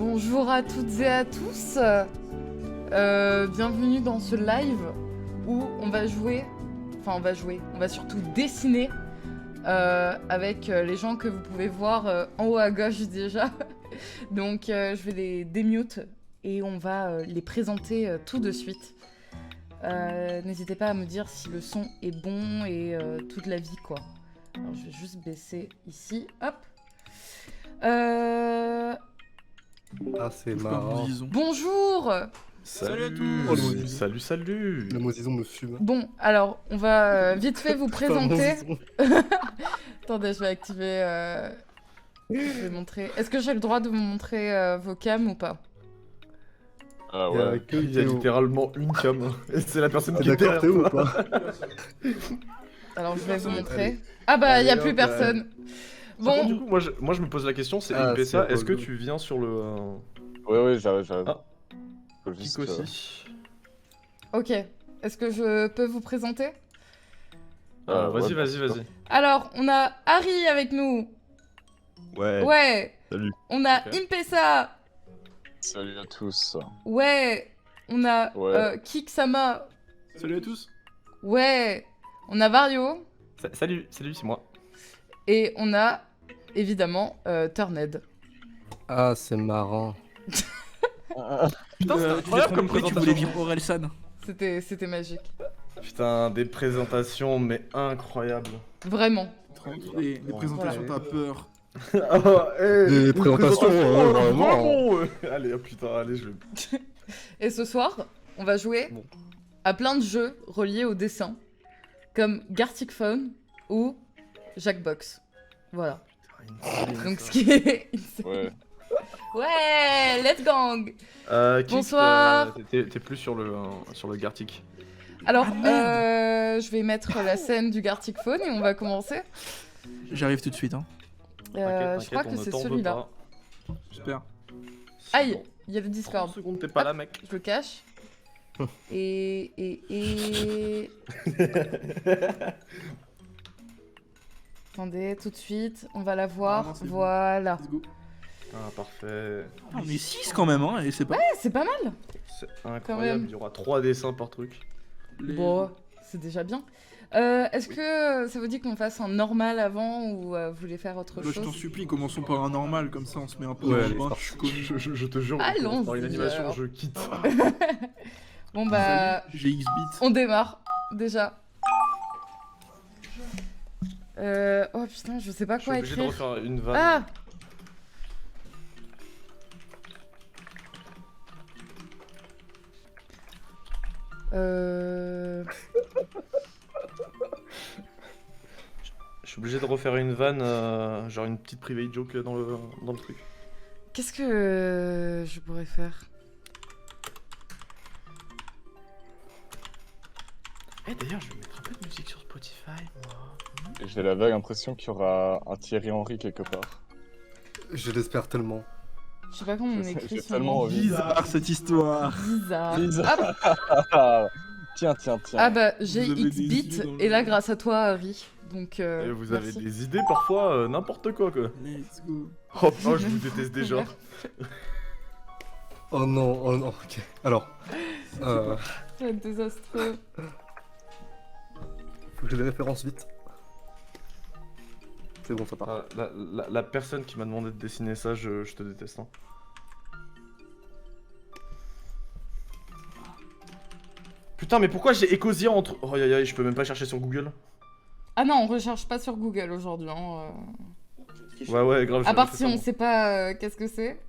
Bonjour à toutes et à tous. Bienvenue dans ce live où on va jouer, on va surtout dessiner avec les gens que vous pouvez voir en haut à gauche déjà. Donc je vais les démute et on va les présenter tout de suite. N'hésitez pas à me dire si le son est bon et toute la vie quoi. Alors je vais juste baisser ici, hop. Ah, c'est marrant. Bonjour. Salut à tous. Oh, le mot Salut, salut. Le Mosison me fume. Bon, alors, on va vite fait vous présenter. Mosison. Attendez, je vais activer... Je vais montrer... Est-ce que j'ai le droit de vous montrer vos cams ou pas? Ah Il y a ouais, que il y a Théo. littéralement une cam. Et c'est la personne Ah, qui est d'accord, derrière Théo ou toi. pas? Alors, je vais vous Allez. montrer. Ah bah, il n'y a Allez, plus hop, personne. Par contre, Bon, du coup, moi je me pose la question, c'est Ah, MPSA, c'est est-ce que relou. tu viens sur le... Ouais, j'arrive. Ah. Faut juste, Kik aussi ok. Est-ce que je peux vous présenter? Vas-y, ouais, vas-y. Alors, on a Harry avec nous. Ouais. Ouais. Salut. On a Ok. Impesa. Salut à tous. Ouais. On a Ouais. Kiksama. Salut à tous. Ouais. On a Vario. Salut, c'est moi. Et on a, évidemment, Turned. Ah, c'est marrant. Putain, c'est incroyable comme tu voulais présentation. dire Orelsan. C'était magique. Putain, des présentations, mais incroyables. Vraiment. Les présentations, t'as peur. Ah, hey, Des une présentations, vraiment. Allez, oh putain, allez, je vais... Et ce soir, on va jouer Bon. à plein de jeux reliés au dessin, comme Gartic Phone ou Jackbox. Voilà. Donc ce qui est... Ouais. Ouais, let's gang. Kik, Bonsoir. T'es plus sur le Gartic. Alors, Ah, merde. je vais mettre la scène du Gartic Phone et on va commencer. J'arrive tout de suite, hein. Je crois que c'est celui-là. Super. Aïe, il y a le Discord. 30 secondes, t'es pas Hop. là, mec. Je le cache. Et... Attendez, tout de suite, on va la voir. Ah non, c'est bon. Voilà. Let's go. Ah, parfait. Ah, on est 6 quand même, hein, et c'est pas... Ouais, c'est pas mal. C'est même. incroyable, il y aura 3 dessins par truc. Les- Bon, c'est déjà bien. Est-ce que ça vous dit qu'on fasse un normal avant ou vous voulez faire autre Bah, je t'en chose? supplie, commençons par un normal, comme ça on se met un peu Ouais, dans le allez, bain, c'est je suis connu. Je te jure, Allons-y, on commence par une animation, alors. je quitte. Bon bah, J'ai X-Bit. on démarre déjà. Oh putain, je sais pas Je suis quoi obligé de écrire. refaire une vanne. Ah! Je suis obligé de refaire une vanne, genre une petite private joke dans le truc. Qu'est-ce que je pourrais faire? Eh d'ailleurs, je vais mettre un peu de musique sur Spotify, moi. Et j'ai la vague impression qu'il y aura un Thierry Henry quelque part. Je l'espère tellement. Je sais pas comment on J'ai écrit son tellement nom. envie. Bizarre cette histoire. Bizarre. Bizarre. Hop. Tiens. Ah bah, j'ai Vous avez des X-Bit idées dans le et là jeu. grâce à toi, Harry. Donc, Et vous avez merci. des idées parfois, n'importe quoi. Let's go. Oh, je vous déteste déjà. Oh non, ok. Alors, Ça va être désastreux. faut que j'ai des références vite. C'est bon, ça part. Ah, la personne qui m'a demandé de dessiner ça, je te déteste. Hein. Putain, mais pourquoi j'ai Ecosia entre... Oh, aïe, aïe, je peux même pas chercher sur Google. Ah non, on recherche pas sur Google aujourd'hui. Hein. Ouais, grave. À j'ai part fait si ça, on moi. sait pas qu'est-ce que c'est.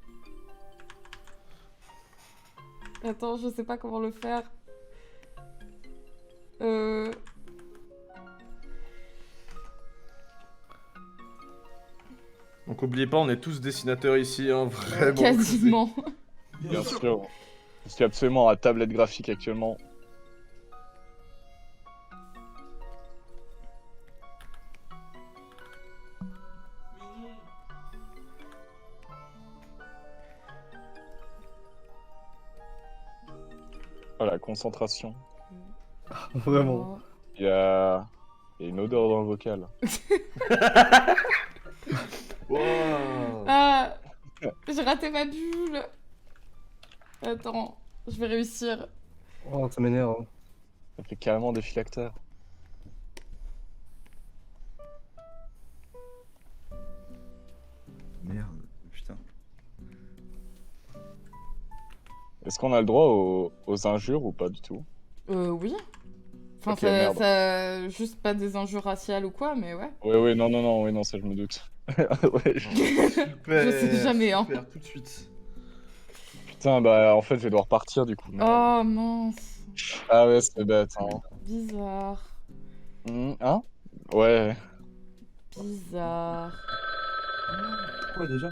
Attends, je sais pas comment le faire. Donc oubliez pas, on est tous dessinateurs ici, hein, vraiment. Quasiment. Bien sûr. Je suis absolument à tablette graphique actuellement. Oh la concentration. Vraiment. Il y a une odeur dans le vocal. Wow. Ah, J'ai raté ma bulle. Attends, je vais réussir. Oh, ça m'énerve. Ça fait carrément des phylactères. Merde, putain. Est-ce qu'on a le droit aux injures ou pas du tout? Oui. Enfin, Ok, ça, merde. juste pas des injures raciales ou quoi, mais ouais. Oui, non, ça je me doute. Ouais, Je sais jamais, hein. Super, tout de suite. Putain, bah en fait, je vais devoir partir du coup. merde. Oh mince. Ah ouais, c'est bête, hein. Bizarre. Hein? Ouais. Bizarre. Quoi déjà?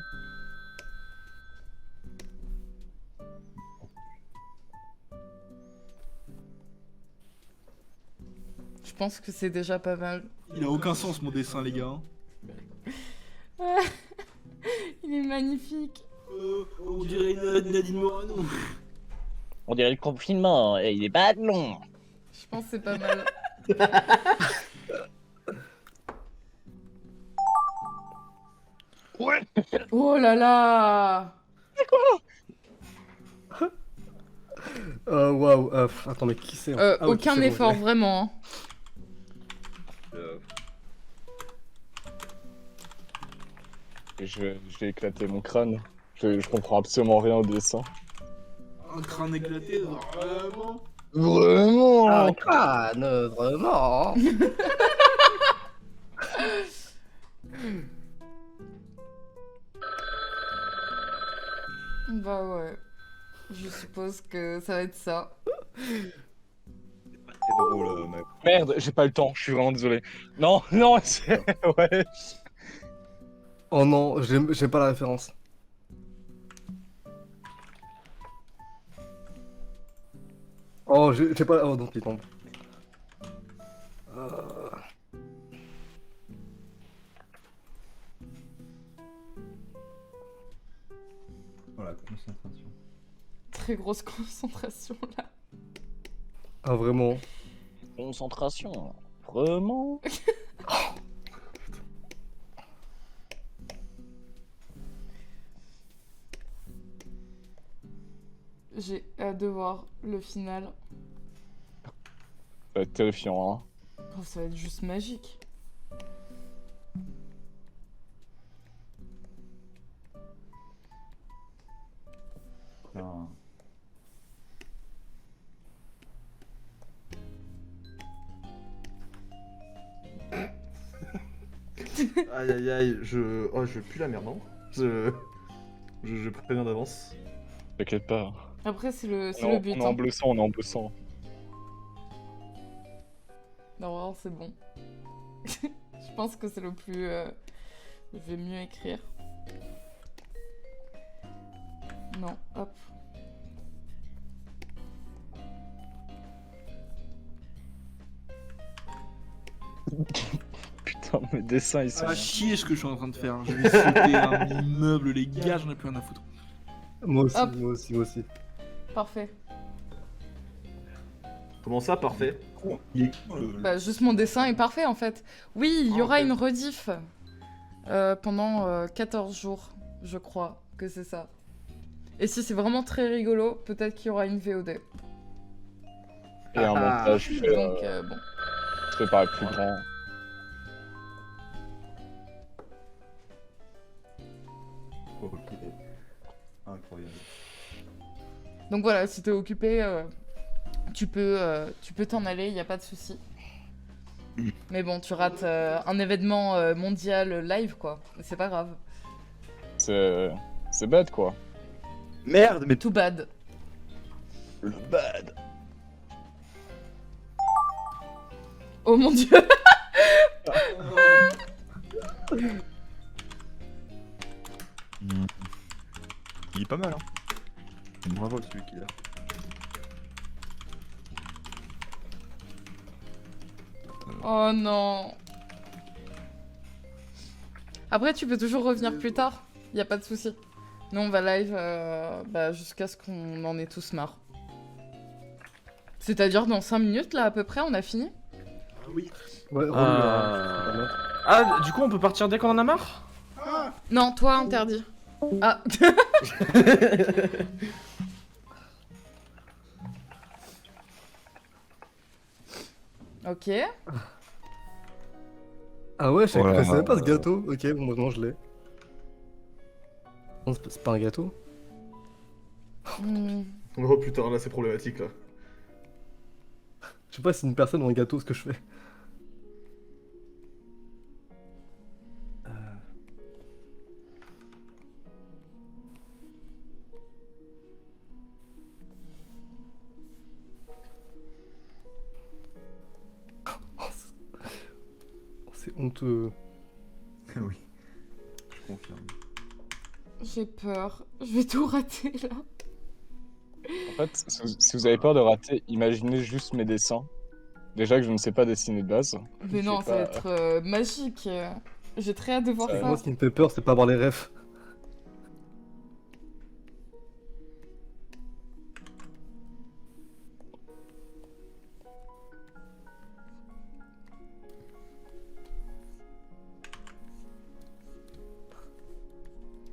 Je pense que c'est déjà pas mal. Il a aucun sens mon dessin, les gars. Il est magnifique. On dirait Nadine Morano. On dirait le confinement, et il est pas long. Je pense que c'est pas mal. Ouais. Oh là là. Waouh. Attends, mais qui c'est Ah oui, Aucun c'est bon, effort, je l'ai. vraiment. hein. Et je vais éclater mon crâne. Je comprends absolument rien au dessin. Un crâne éclaté, vraiment. Vraiment? Ah, crâne, vraiment. Bah ouais. Je suppose que ça va être ça. C'est drôle, mec. Merde, j'ai pas le temps, je suis vraiment désolé. Non, c'est... Ouais. Oh non, j'ai pas la référence. Oh, j'ai pas. Oh, donc il tombe. Voilà, concentration. Très grosse concentration là. Ah, vraiment. Concentration. Vraiment? J'ai hâte de voir le final. Ça va être terrifiant, hein. Oh, ça va être juste magique. Putain. Aïe aïe aïe, je pue la merde, non? Je préviens d'avance. T'inquiète pas. Après, c'est le On but. est en hein. bleu sang, on est en bleu sang. Non, vraiment, c'est bon. Je pense que c'est le plus. Je vais mieux écrire. Non, hop. Putain, mes dessins, ils sont... Ah, chier ce que je suis en train de faire. Je vais sauter un immeuble, les gars, j'en ai plus rien à foutre. Moi aussi, Hop. moi aussi, moi aussi. Parfait. Comment ça, parfait? Il est cool, le- Bah, juste mon dessin est parfait en fait. Oui, il y Ah, aura ok. une rediff pendant 14 jours, je crois que c'est ça. Et si c'est vraiment très rigolo, peut-être qu'il y aura une VOD. Et un montage fait, Donc, bon. fait par le plus grand. Ok. Incroyable. Donc voilà, si t'es occupé, tu peux t'en aller, il n'y a pas de souci. Mais bon, tu rates un événement mondial live, quoi. C'est pas grave. C'est bête, quoi. Merde, mais Too bad. le bad. Oh mon dieu. Il est pas mal, hein. Bravo celui qui l'a. Oh non. Après, tu peux toujours revenir plus tard. Y a pas de souci. Nous, on va live jusqu'à ce qu'on en ait tous marre. C'est-à-dire dans 5 minutes, là, à peu près, on a fini. Ouais, relou, Ah, du coup, on peut partir dès qu'on en a marre? Non, toi, interdit. Ah. Ok. Ah ouais, je Oh là connaissais là. pas ce gâteau. Ok, bon, maintenant je l'ai. Non, c'est pas un gâteau. Hmm. Oh putain, là c'est problématique là. Je sais pas si c'est une personne ou un gâteau ce que je fais. C'est honteux. Oui. Je confirme. J'ai peur. Je vais tout rater là. En fait, si vous avez peur de rater, imaginez juste mes dessins. Déjà que je ne sais pas dessiner de base. Mais Je non, sais ça va pas. être magique. J'ai très hâte de voir Ça- ça. Moi, ce qui me fait peur, c'est pas avoir les refs.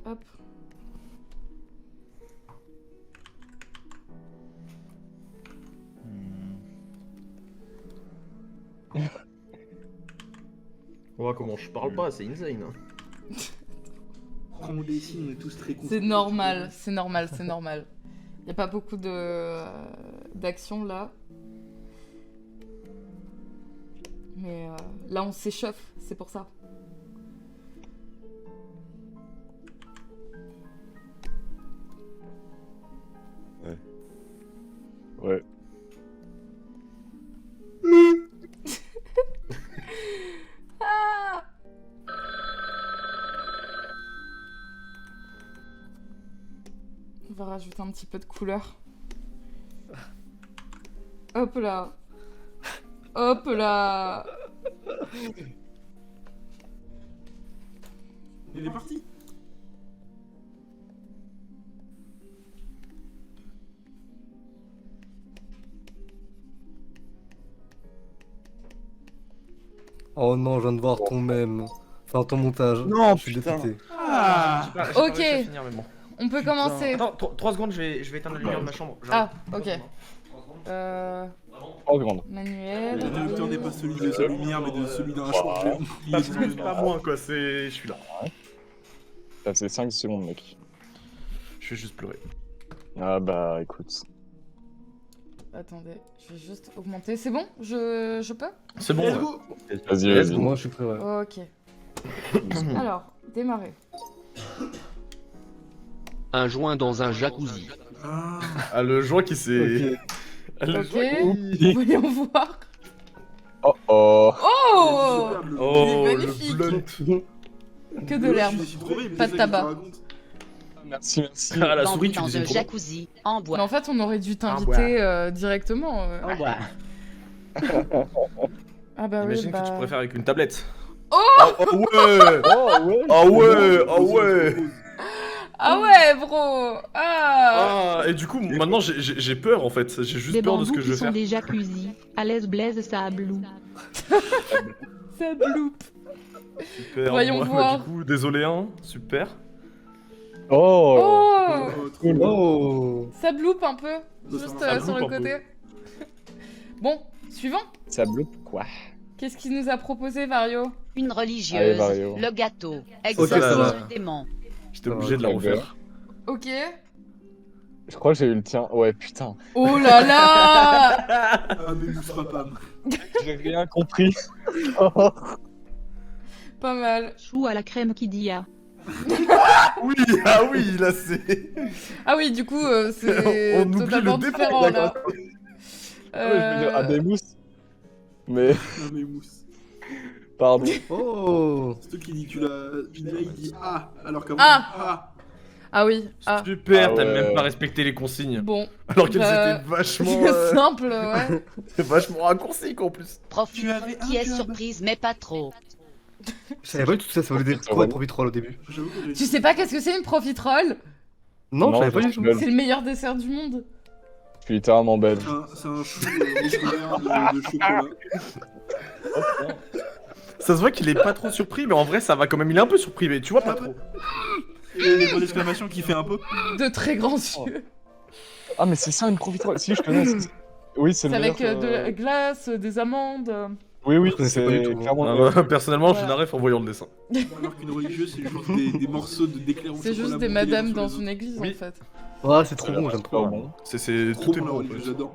Hop. On voit comment je parle pas, c'est insane. Hein. Quand on dessine, on est tous très C'est normal, c'est normal, c'est normal. Y a pas beaucoup de d'action là. Mais là on s'échauffe, c'est pour ça. Ouais. Ah, on va rajouter un petit peu de couleur. Hop là. Hop là. Il est parti. Oh non, je viens de voir ton mème. Enfin, ton montage. Non, je suis putain. dégoûté. Ah. J'ai pas Ok. réussi à finir, mais bon. On peut commencer. Attends, 3 secondes, je vais éteindre la lumière de ma chambre. Ah, J'arrive. ok. Euh, 3 secondes. manuel. L'interrupteur n'est pas celui de sa lumière, mais de celui d'un champ géant. Il Pas est plus, pas moins quoi, c'est. Je suis là. Ça fait 5 secondes, mec. Je vais juste pleurer. Ah bah écoute. Attendez, je vais juste augmenter. C'est bon? Je peux? C'est bon. Let's ouais. go. Vas-y, vas-y. Moi, je suis prêt, ouais. Ok. Alors, démarrer. Un joint dans un jacuzzi. Ah. Ah, le joint qui s'est. Ok. Ah, le Ok. joint qui- Voyons voir. Oh oh. Oh! Superbe, le- Oh, le magnifique. blunt. Que de l'herbe. Je suis trop bien, mais Pas c'est de ça qu'il tabac. te raconte. Merci, merci. Ah, la Dans souris, tu un disais trop. jacuzzi en Mais bois. en fait, on aurait dû t'inviter directement. En bois. Ah bah oui, Imagine bah... que tu préfères avec une tablette. Oh oh ouais. Oh ouais. Ah ouais, ah ouais. Ah ouais, bro. Ah. Ah, et du coup, maintenant j'ai peur en fait. J'ai juste Des peur de ce bambous que je qui vais sont faire. des jacuzzis. À l'aise blaise ça ablou. Ça bloupe. Super. Voyons moi, voir. Du coup, désolé, hein. Super. Oh. Oh. Oh, trop bien. Oh. Ça bloupe un peu. Ça Juste va, ça sur le bloupe un côté. Bon, suivant. Ça bloupe quoi? Qu'est-ce qu'il nous a proposé, Vario? Une Allez, religieuse. Vario. Le gâteau. ça Exorcise va. le démon. J'étais obligé de la Ouais, refaire. Ok. Je crois que j'ai eu le tien. Ouais, putain. Oh là là. Ah, mais nous sera pas. J'ai rien compris. Pas mal. Chou à la crème qui dit ah. Oui, ah oui, là c'est. Ah oui, du coup, c'est On oublie totalement le départ, différent, là. d'accord. Ah ouais, je veux dire, ah, des mousses. Mais, Non, mais mousse. pardon. Oh. C'est toi qui dis que tu l'as. Puis là, il dit ah, alors qu'avant. Ah. Ah oui, ah, Super, Ah t'as ouais. même pas respecté les consignes. bon. Alors qu'elles Bah, étaient vachement. Simple, ouais. Vachement raccourcies en plus. Profite Tu avais qui un est job. surprise mais pas trop. Je savais pas du tout ça voulait dire quoi, Profitroll au début. J'avoue que j'ai. Tu sais pas qu'est-ce que c'est une profiterole? Non, je savais je pas du tout. rigole. C'est le meilleur dessert du monde. Je suis littéralement belge. C'est un chou recouvert de chocolat. Ça se voit qu'il est pas trop surpris, mais en vrai ça va quand même. Il est un peu surpris, mais tu vois pas trop. Et les points d'exclamation qui fait un peu. De très grands yeux. Ah, mais c'est ça une profiterole. Si, je connais. Oui, c'est C'est le avec meilleur, de la glace, des amandes. Oui, oui, Je connaissais pas du c'est tout. clairement. Ah, personnellement, j'ai Voilà. la ref en voyant le dessin. Alors qu'une religieuse, c'est juste des morceaux d'éclair au C'est chocolat juste des bouillis madames sous dans les une église Oui. en fait. Ouais, c'est trop bon, j'aime trop. bon. C'est Trop tout est bon, la bon. en religieuse, fait. j'adore.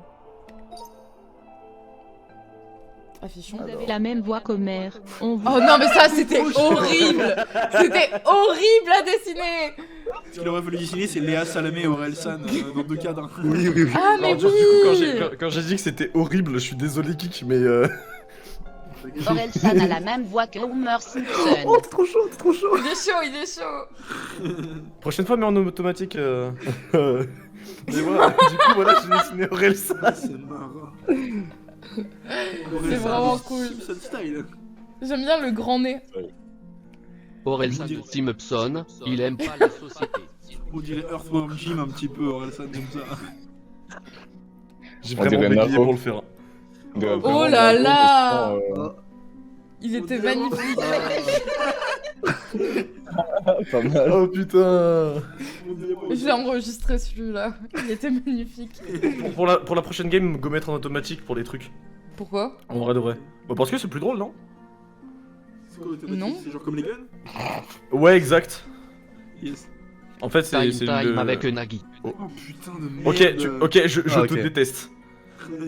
Affichons. Vous avez la même voix qu'Homer. On vous... Oh non mais ça c'était horrible. C'était horrible à dessiner. Ce qu'il aurait fallu dessiner, c'est Léa Salamé et Aurel San dans 2 cadres. Oui, oui, oui. Ah mais Alors, du coup, oui. quand j'ai dit que c'était horrible, je suis désolé, Kik, mais Orelsan a la même voix que Homer Simpson. Oh, t'es trop chaud, t'es trop chaud. Il est chaud, il est chaud. prochaine fois, mais en automatique. Mais voilà, du coup, voilà, j'ai dessiné Orelsan. C'est marrant. C'est vraiment cool. Simpson style. J'aime bien le grand nez. Orelsan de Simpson, il aime pas la société. On dirait Earthworm Jim un petit peu, Aurel San comme ça. J'ai On vraiment dirait bégayé Navo. pour le faire. Oh là là. Euh, Il était magnifique. pas mal. Oh putain. Je l'ai enregistré celui-là. Il était magnifique. Pour la prochaine game, go mettre en automatique pour les trucs. Pourquoi? En vrai de vrai. Bah parce que c'est plus drôle, non? C'est quoi l'automatique? Non. C'est genre comme les guns? Ouais, exact. Yes. En fait, c'est Time time le... avec Nagui. Oh putain de merde. Ok, je Ah, te ok. déteste.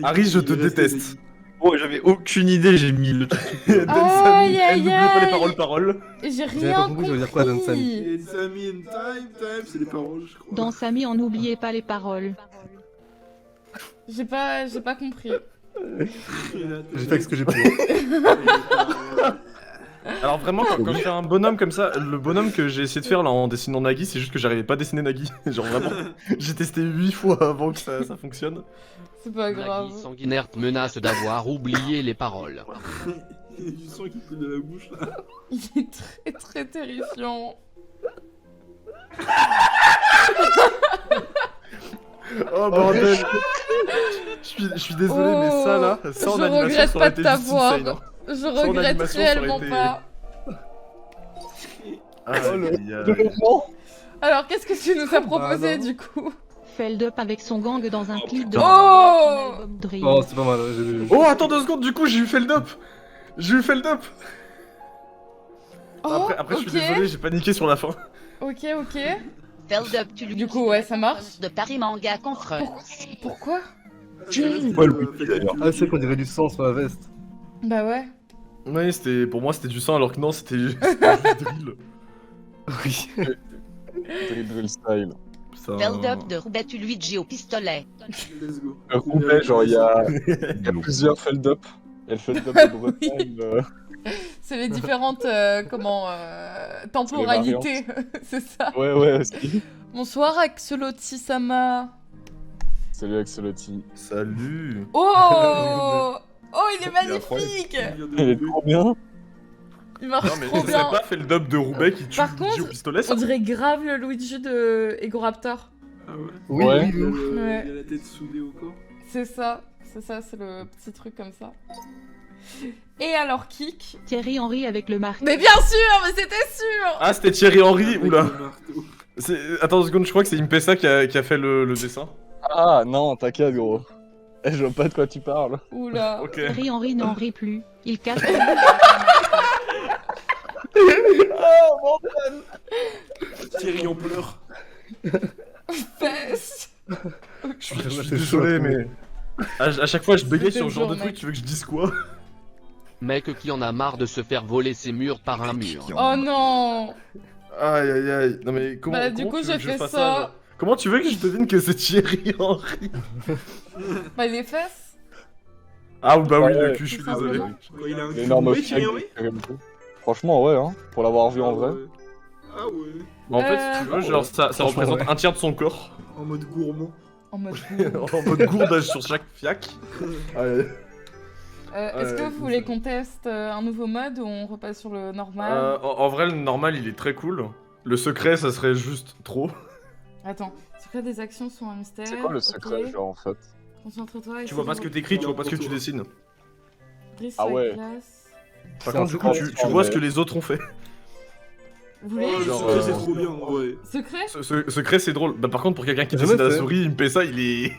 Harry, je te Il reste déteste. Oh, j'avais aucune idée, j'ai mis le truc. Aïe, Elle aïe, n'oublie pas les aïe. paroles. J'ai J'avais rien pas compris, ça veut dire quoi, Dan Samy compris. It's a mean time, c'est les paroles, je crois. Dans Samy, on n'oubliait pas les paroles. J'ai pas compris. J'ai fait ce que j'ai pu. Alors vraiment, quand je fais un bonhomme comme ça, le bonhomme que j'ai essayé de faire là en dessinant Nagui, c'est juste que j'arrivais pas à dessiner Nagui. Genre vraiment, j'ai testé 8 fois avant que ça fonctionne. C'est pas grave. Nagui sanguinaire menace d'avoir oublié les paroles. Il y a du sang qui coule de la bouche là. Il est très très terrifiant. Oh bordel. Je suis désolé, mais ça là, ça en Je animation, regrette ça aurait pas de été juste t'avoir. insane, hein. Je en regrette animation, ça aurait réellement été- pas. Alors qu'est-ce que tu nous as proposé non. du coup? Feld Up avec son gang dans un clip de Oh. son album Dream. Oh, c'est pas mal, ouais, j'ai vu. Oh, attends 2 secondes, du coup, j'ai eu Feld Up. J'ai eu Feld Up. Oh, Après je suis ok. désolé, j'ai paniqué sur la fin. Ok, ok. Feld Up, tu lui Du coup, ouais, ça marche. de Paris Manga Confrère. Pourquoi? Ouais, le wiki, d'ailleurs. Ah, c'est qu'on dirait du sang sur la veste. Bah ouais. Ouais, pour moi c'était du sang alors que non, c'était juste drill. Oui. Drill style. Feld Up de Roubette Luigi au pistolet. Let's go. Roubaix, genre il y a plusieurs Feld Up. Il y a le Feld Up de Bretagne. C'est les différentes temporalités. C'est ça. Ouais, aussi. Bonsoir Axolotl-sama. Salut Axolotl. Salut. Oh. Oh, il est Il est incroyable. magnifique. Il est trop bien. Il marche Non mais trop ce bien. serait pas Feld Up de Roubaix qui tue Par Luigi contre, au pistolet ça? On dirait grave le Luigi de Egoraptor. Ah ouais. Oui, Ouais. oui, oui. Ouais. Il a la tête soudée au corps. C'est ça, c'est le petit truc comme ça. Et alors, Kik? Thierry Henry avec le marque. Mais bien sûr, mais c'était sûr. Ah, c'était Thierry Henry, Avec oula. le marteau. Attends 2 secondes, je crois que c'est Impesa qui a fait le dessin. Ah non, t'inquiète gros. Je vois pas de quoi tu parles. Oula. Ok. Thierry Henry n'en rit plus. Il casse. Thierry en pleure. Fesses. Je suis C'est désolé, chaud, mais. À chaque fois, je bégaye C'était sur ce genre de dur, truc, mec. tu veux que je dise quoi? Mec qui en a marre de se faire voler ses murs par un mur. Oh non. Aïe aïe aïe. Non mais comment. Bah, du comment coup, tu veux j'ai que je fait fasse ça. genre Comment tu veux que je devine que c'est Thierry Henry? Bah, les fesses. Ah bah oui, le Ouais. cul, je suis Tout désolé. simplement. Quoi, il a un cul L'énorme bourré, Thierry Henry? Franchement, ouais, hein. Pour l'avoir vu en vrai. Ah ouais. En fait, si tu veux, genre ça Franchement, représente ouais. un tiers de son corps. En mode gourmand. En mode. En mode gourdage sur chaque fiac. Ouais. Est-ce que Ouais, vous voulez qu'on teste un nouveau mode ou on repasse sur le normal? En vrai, le normal il est très cool. Le secret, ça serait juste trop. Attends. Secret des actions sont un mystère. C'est quoi le ok. secret, genre en fait? Concentre-toi. Tu vois pas ce que t'écris, tu vois pas ce que tu dessines. Brise Ah la ouais. glace. Par C'est un contre, du coup, secret. tu vois ce que les autres ont fait. Vous voulez Oh, le Genre, secret, c'est trop bien, ouais. Secret? Secret, c'est drôle. Bah, par contre, pour quelqu'un qui Jamais dessine à la fait. souris, il me paie ça, il est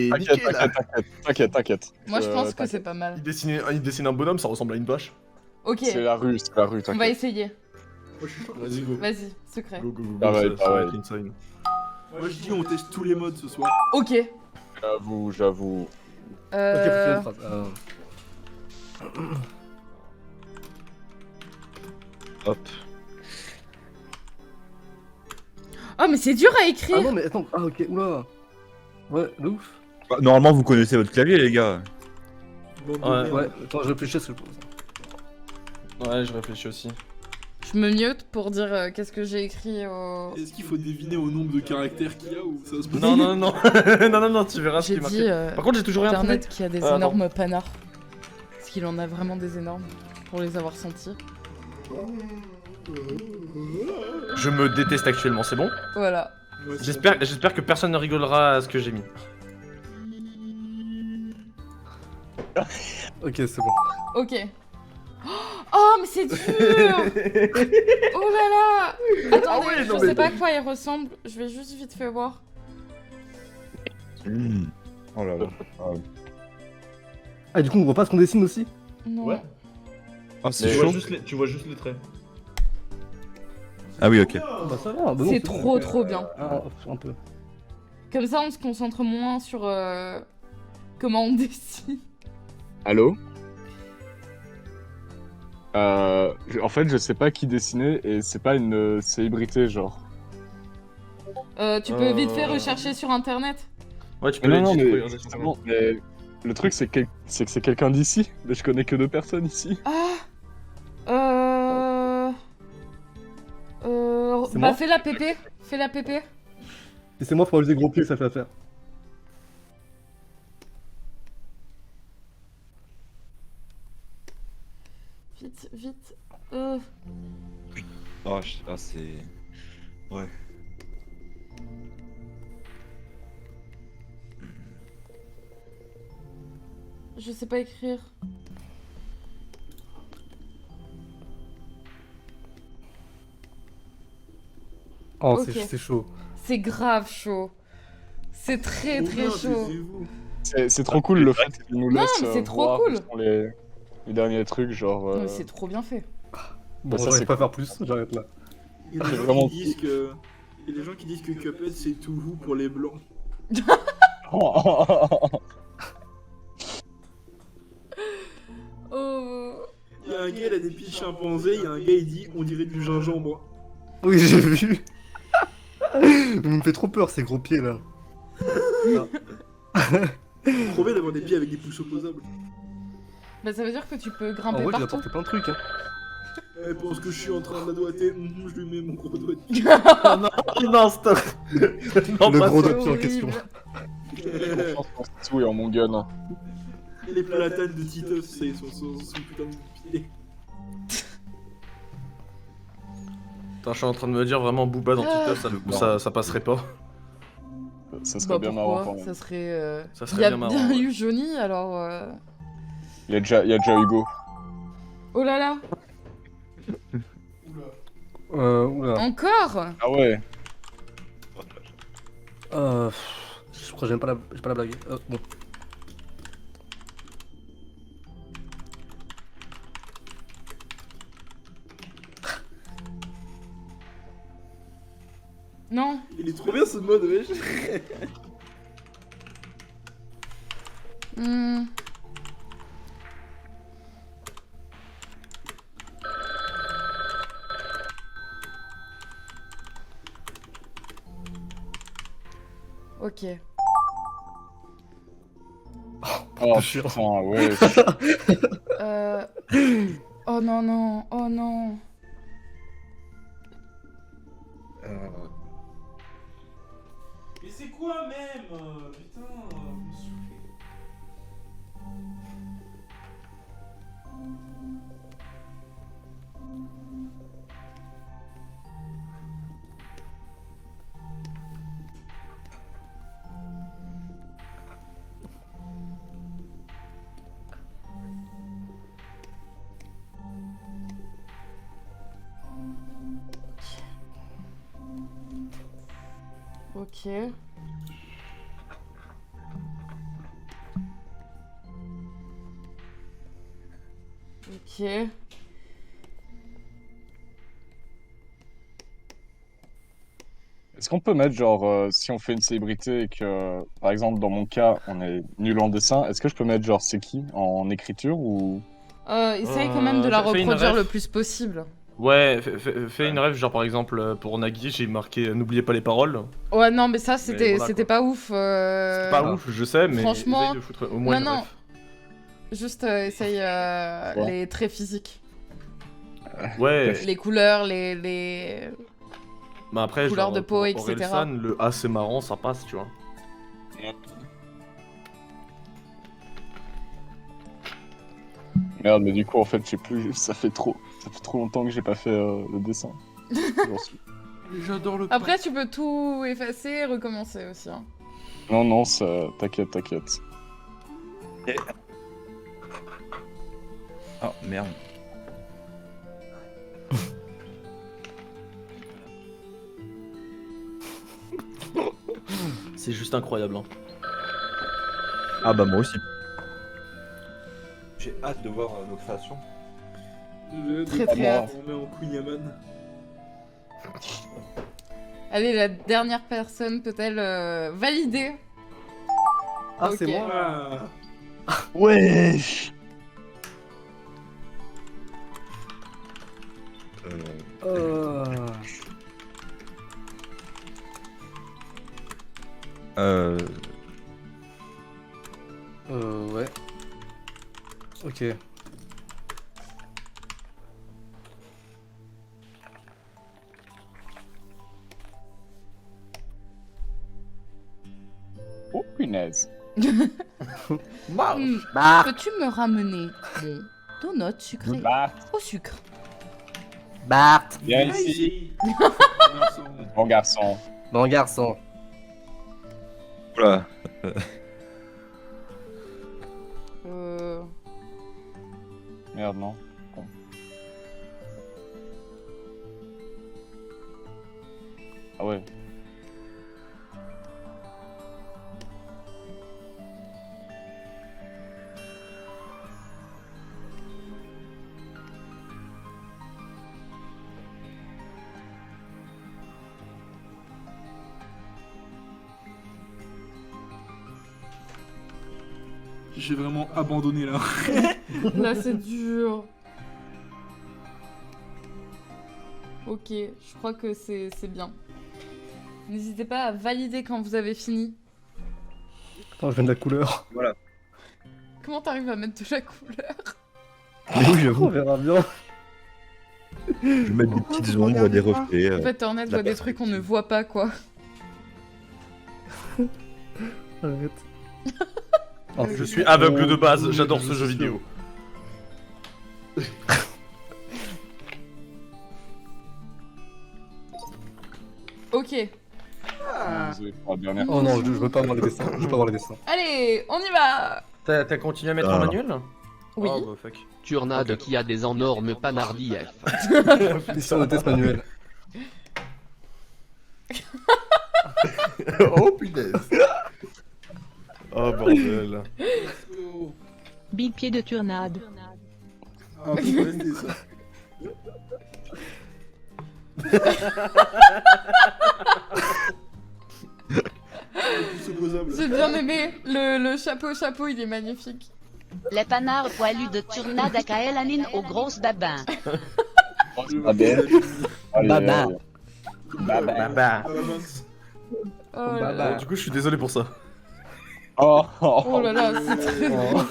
T'inquiète, niqué là. t'inquiète. Moi, je pense que t'inquiète. c'est pas mal. Il dessine un bonhomme, ça ressemble à une vache. Ok, C'est la rue, on va t'inquiète. essayer. Moi, je suis chaud. Vas-y, go. Vas-y, secret. Go, go, go, Ah ouais, ça- ah ça ouais. va être insane. Moi, je dis, on teste tous les modes ce soir. Ok. J'avoue. Ok, prochaine phrase. Hop. Oh, mais c'est dur à Ah écrire. non, mais attends. Ah, ok, oula. Ouais, de ouf. Bah, normalement, vous connaissez votre clavier, les gars. Bande de Ouais. merde. Ouais, attends, je réfléchis à ce que je pose. Ouais, je réfléchis aussi. Je me mute pour dire qu'est-ce que j'ai écrit au... Est-ce qu'il faut deviner au nombre de caractères qu'il y a ou ça se passe? Non, non, non. Non, tu verras ce qui J'ai est marqué. dit Par contre, j'ai toujours rien trouvé. Internet qui a des Ah, énormes panards. Parce qu'il en a vraiment des énormes, pour les avoir sentis. Je me déteste actuellement, c'est bon? Voilà. Ouais, c'est J'espère que personne ne rigolera à ce que j'ai mis. Ok, c'est bon. Ok. Oh, mais c'est dur. Oh là là. Attendez, Ah ouais, non, je mais- sais pas à quoi il ressemble. Je vais juste vite fait voir. Oh là là. Ah, du coup, on voit pas ce qu'on dessine aussi? Non. Ouais. Ah, c'est Mais chaud. Tu vois juste les traits. Ah oui, ok. Ah, bah ça va. Bah non, C'est bon, trop, donc, trop bien. Un peu. Comme ça, on se concentre moins sur comment on dessine. Allô? En fait, je sais pas qui dessiner et c'est pas une célébrité, genre. Tu peux vite fait rechercher sur internet. Ouais, tu peux Non, les mais justement, mais le truc, c'est que c'est quelqu'un d'ici. Mais je connais que 2 personnes ici. Ah. C'est Bah moi fais la pépé. Fais la pépé. Et c'est moi, faut rajouter gros pied, ça fait affaire. Vite, vite. Ah, c'est. Ouais. Je sais pas écrire. Oh, Ok. c'est chaud. C'est grave chaud. C'est très trop très bien, chaud. taisez-vous. C'est trop cool le fait qu'ils nous Non, laissent mais c'est trop voir cool. quels sont les derniers trucs, genre. Non, mais c'est trop bien fait. Bon, ça, j'arrive c'est pas à faire plus, j'arrête là. Il y a des C'est gens vraiment qui disent que... Il y a des gens qui disent que Cuphead c'est Touhou pour les blancs. Oh. Il y a un gars, il a des pieds de chimpanzé, il y a un gars, il dit on dirait du gingembre. Oui, j'ai vu. Il me fait trop peur, ces gros pieds là. Trop bien d'avoir des pieds avec des pouces opposables. Bah ça veut dire que tu peux En grimper vrai, j'ai partout. apporté plein de trucs. Hein. Elle pense que je suis en train de la doigter, je lui mets mon gros doigt de Non, stop. Non, Le pas gros ça. doigt en question. pied. Tout est en mon gun. Les platanes de Titus, c'est son putain de pied. Putain, je suis en train de me dire vraiment Booba dans Twitter, ça passerait pas. Ça serait Bah bien marrant pourquoi quand même. ça serait. Ça Il serait y a bien marrant. bien ouais. eu Johnny alors. Il y a déjà Hugo. Oh là là. Oula. Encore. Ah ouais. Je crois que j'ai pas la blague. Bon. Non. Il est trop bien ce mode, wesh. Hmm. Ok. Oh chiant. putain, ouais. Oh non, non, oh non. Mais c'est quoi même putain, vous me saoulez. Ok. Ok. Est-ce qu'on peut mettre, genre, si on fait une célébrité et que, par exemple, dans mon cas, on est nul en dessin, est-ce que je peux mettre, genre, c'est qui en écriture ou... Essaye quand même de la fais une reproduire ref. le plus possible. Ouais, fais une rêve, genre par exemple pour Nagui, j'ai marqué n'oubliez pas les paroles. Ouais, non, mais ça, c'était voilà, c'était quoi. pas ouf. C'est pas ouf, je sais, mais Franchement, essaye de foutre au moins non, une non. ref. Juste essaye les traits physiques. Ouais, Les couleurs, les... mais après, couleur genre, de peau, pour etc. Orelsan, le A c'est marrant, ça passe, tu vois. Merde, mais du coup, en fait, je sais plus, ça fait trop longtemps que j'ai pas fait le dessin. J'en suis- J'adore le. Après, tu peux tout effacer et recommencer aussi. Hein. Non, non, ça... t'inquiète, t'inquiète. Oh merde. C'est juste incroyable. Hein. Ah bah moi aussi. J'ai hâte de voir nos créations. Très très hâte. On met en Queen Yaman. Allez, la dernière personne peut-elle valider? Ah, Ok. c'est moi. Ah. Wesh. Ouais. Ok. Oh, punaise. Hmm, Bah. Peux-tu me ramener mon donut sucré Bart, au sucre? Bart. viens ici, Garçon. bon garçon. Bon garçon. Voilà. Merde, non. Bon. Ah ouais. J'ai vraiment abandonné là. Là, c'est dur. Ok, je crois que c'est bien. N'hésitez pas à valider quand vous avez fini. Attends, je viens de la couleur. Comment t'arrives à mettre de la couleur? Mais oui, j'avoue. On verra bien. Je vais mettre des petites ombres, des reflets. En fait, Hornet voit des trucs qu'on ne voit pas, quoi. Arrête. Je suis aveugle de base, j'adore ce jeu vidéo. Ok. Désolé pour la dernière. Oh non, je veux pas voir les dessins. Je veux pas voir les dessins. Allez, on y va. T'as continué à mettre en manuel? Oui. Oh, bah, fuck. Turnade Ok. qui a des énormes panardis F. Dessin de test manuel. Oh punaise. Oh bordel. Big pied de Turnade. Ah, faut pas laisser ça. C'est opposable. J'ai bien aimé le chapeau, il est magnifique. Les panards poilus de Turnade à Kaelanine aux grosses babins. Ah ben. Allez, Baba. allez. Baba. Bah. Ah, mince. Oh là là. Du coup, je suis désolé pour ça. Oh, Oh là là, c'est très drôle.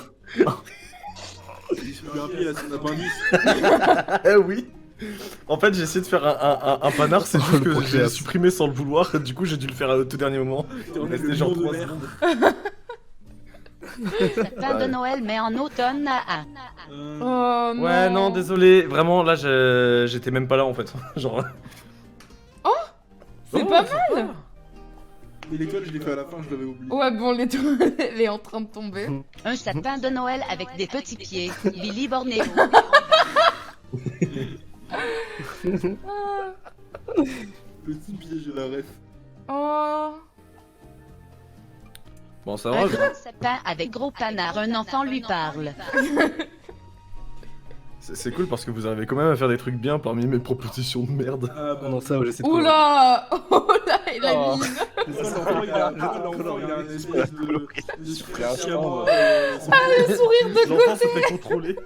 Il se fait un pied là, c'est un appendice. Eh oui. En fait, j'ai essayé de faire un panard, c'est juste le que j'ai progrès. supprimé sans le vouloir, du coup j'ai dû le faire au tout dernier moment. Il On est restait le genre monde de 3 merde. secondes. Sapin de Noël, mais en automne à 1. Oh non. Ouais, non, désolé, vraiment là j'étais même pas là en fait. Genre. C'est Oh, pas ça mal. Et l'école, je l'ai fait à la fin, je l'avais oublié. Ouais, bon, elle est en train de tomber. Un sapin de Noël avec des petits pieds. Lily Bornéo. Ah. Petit pied, j'ai la ref. Oh. Bon, ça Un va. grand sapin avec gros panard, un enfant lui parle. C'est cool parce que vous arrivez quand même à faire des trucs bien parmi mes propositions de merde. Ah bah Pendant ça, j'essaie de. Oula. Oula, il a Oh. mise. l'enfant, il a une espèce de Chiaman, Le sourire de L'enfant se fait contrôler.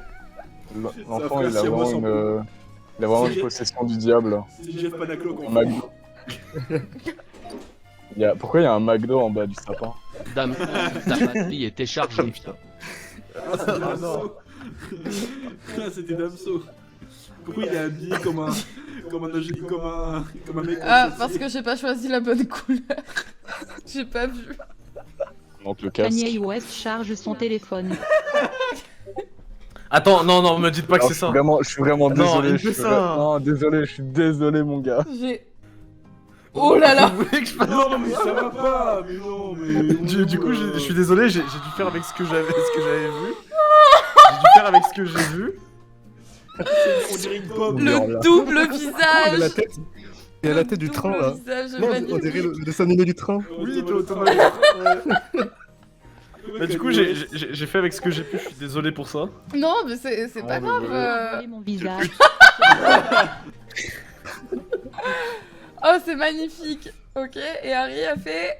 L'enfant, Ça il a fait vraiment assez une... Il a vraiment une possession du diable. C'est Jeff Panacloc Un en McDo. Pourquoi il y a un McDo en bas du sapin? Dame, ta batterie était chargée. Ah, c'était Damso. Ah, c'était Damso. Pourquoi il est habillé comme un mec Ah, parce que j'ai pas choisi la bonne couleur. J'ai pas vu. Donc le casque. Kanye West charge son téléphone. Attends, non, me dites pas que Alors, c'est ça. Je suis vraiment Non, désolé. il fait ça. Non, désolé, je suis désolé, mon gars. J'ai. Oh là là. Vous voulez que je fasse Non, mais ça va pas, mais non, mais... Du coup, je suis désolé, j'ai dû faire avec ce que j'avais vu. J'ai dû faire avec ce que j'ai vu. On dirait une pomme. Le double Il a la visage. tête. Il a la tête du train là. Le visage Non, on magnifique. dirait le dessin animé du train. Oui, Thomas. Bah, du coup, j'ai fait avec ce que j'ai pu, je suis désolé pour ça. Non, mais c'est pas grave. Regardez mon visage. Oh, c'est magnifique. Ok, et Harry a fait.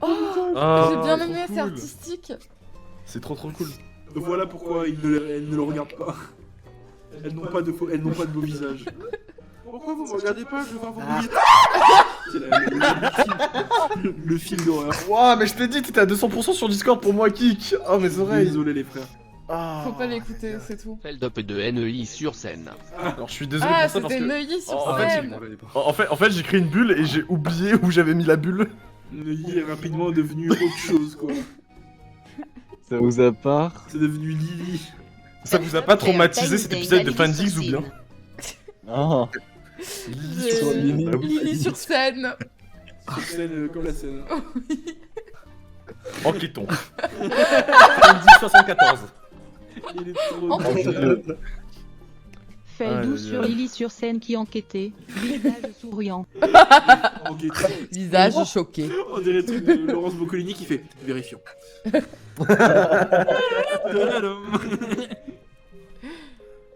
Oh, Ah, j'ai bien trop aimé, c'est cool. artistique. C'est trop cool. Voilà pourquoi elles ne le regardent pas. Elles n'ont pas de beau visage. Pourquoi vous me regardez pas? Je vais voir vos billets. C'est le film d'horreur. Ouah, mais je t'ai dit, t'étais à 200% sur Discord pour moi, Kik. Oh, mes oreilles. Désolé les frères. Ah. Faut pas l'écouter, c'est tout. Feld-up de NEI sur scène. Alors, je suis désolé Ah, pour ça parce c'était que. Neuilly sur En fait, scène. En fait, j'ai créé une bulle et j'ai oublié où j'avais mis la bulle. Neuilly est rapidement devenu autre chose quoi. Ça vous a pas? C'est devenu Lily. Ça vous a pas traumatisé cet épisode de Fandix ou bien? Ah. Lily sur scène. Sur scène comme la scène. Enquêtons. Fandix 74. Il est trop Oh, drôle. Feldou Aïe, sur aïe. Lily sur scène qui enquêtait. Visage souriant. Ok. Visage choqué. On dirait le truc de Laurence Boccolini qui fait vérifions.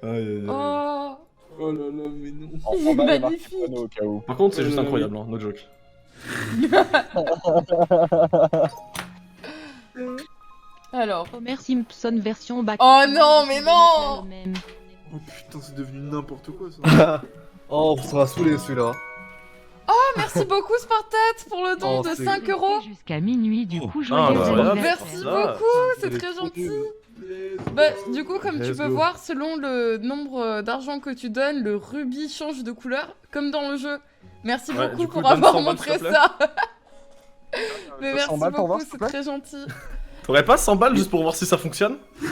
Oh, Oh là là, mais non. En bas, il y a marqué magnifique. panneau au cas où. Par contre, c'est juste incroyable, hein, no joke. Alors. Homer Simpson version bac. Oh non, mais non. Oh putain, c'est devenu n'importe quoi ça. Oh, on sera saoulé celui-là. Merci beaucoup Spartat pour le don Oh, de c'est- 5 €. Jusqu'à minuit, du coup, Ah, joyeux bah, voilà. anniversaire. Merci Ça, beaucoup, c'est c'est très trop gentil. nul. Bah, du coup, comme tu Let's peux go. voir, selon le nombre d'argent que tu donnes, le rubis change de couleur, comme dans le jeu. Merci Ouais, beaucoup du coup, pour donne avoir 100 balles, montré s'il te plaît. ça. Mais 200 merci balles pour voir, beaucoup, s'il te c'est plaît très gentil. T'aurais pas 100 balles juste pour voir si ça fonctionne? Non,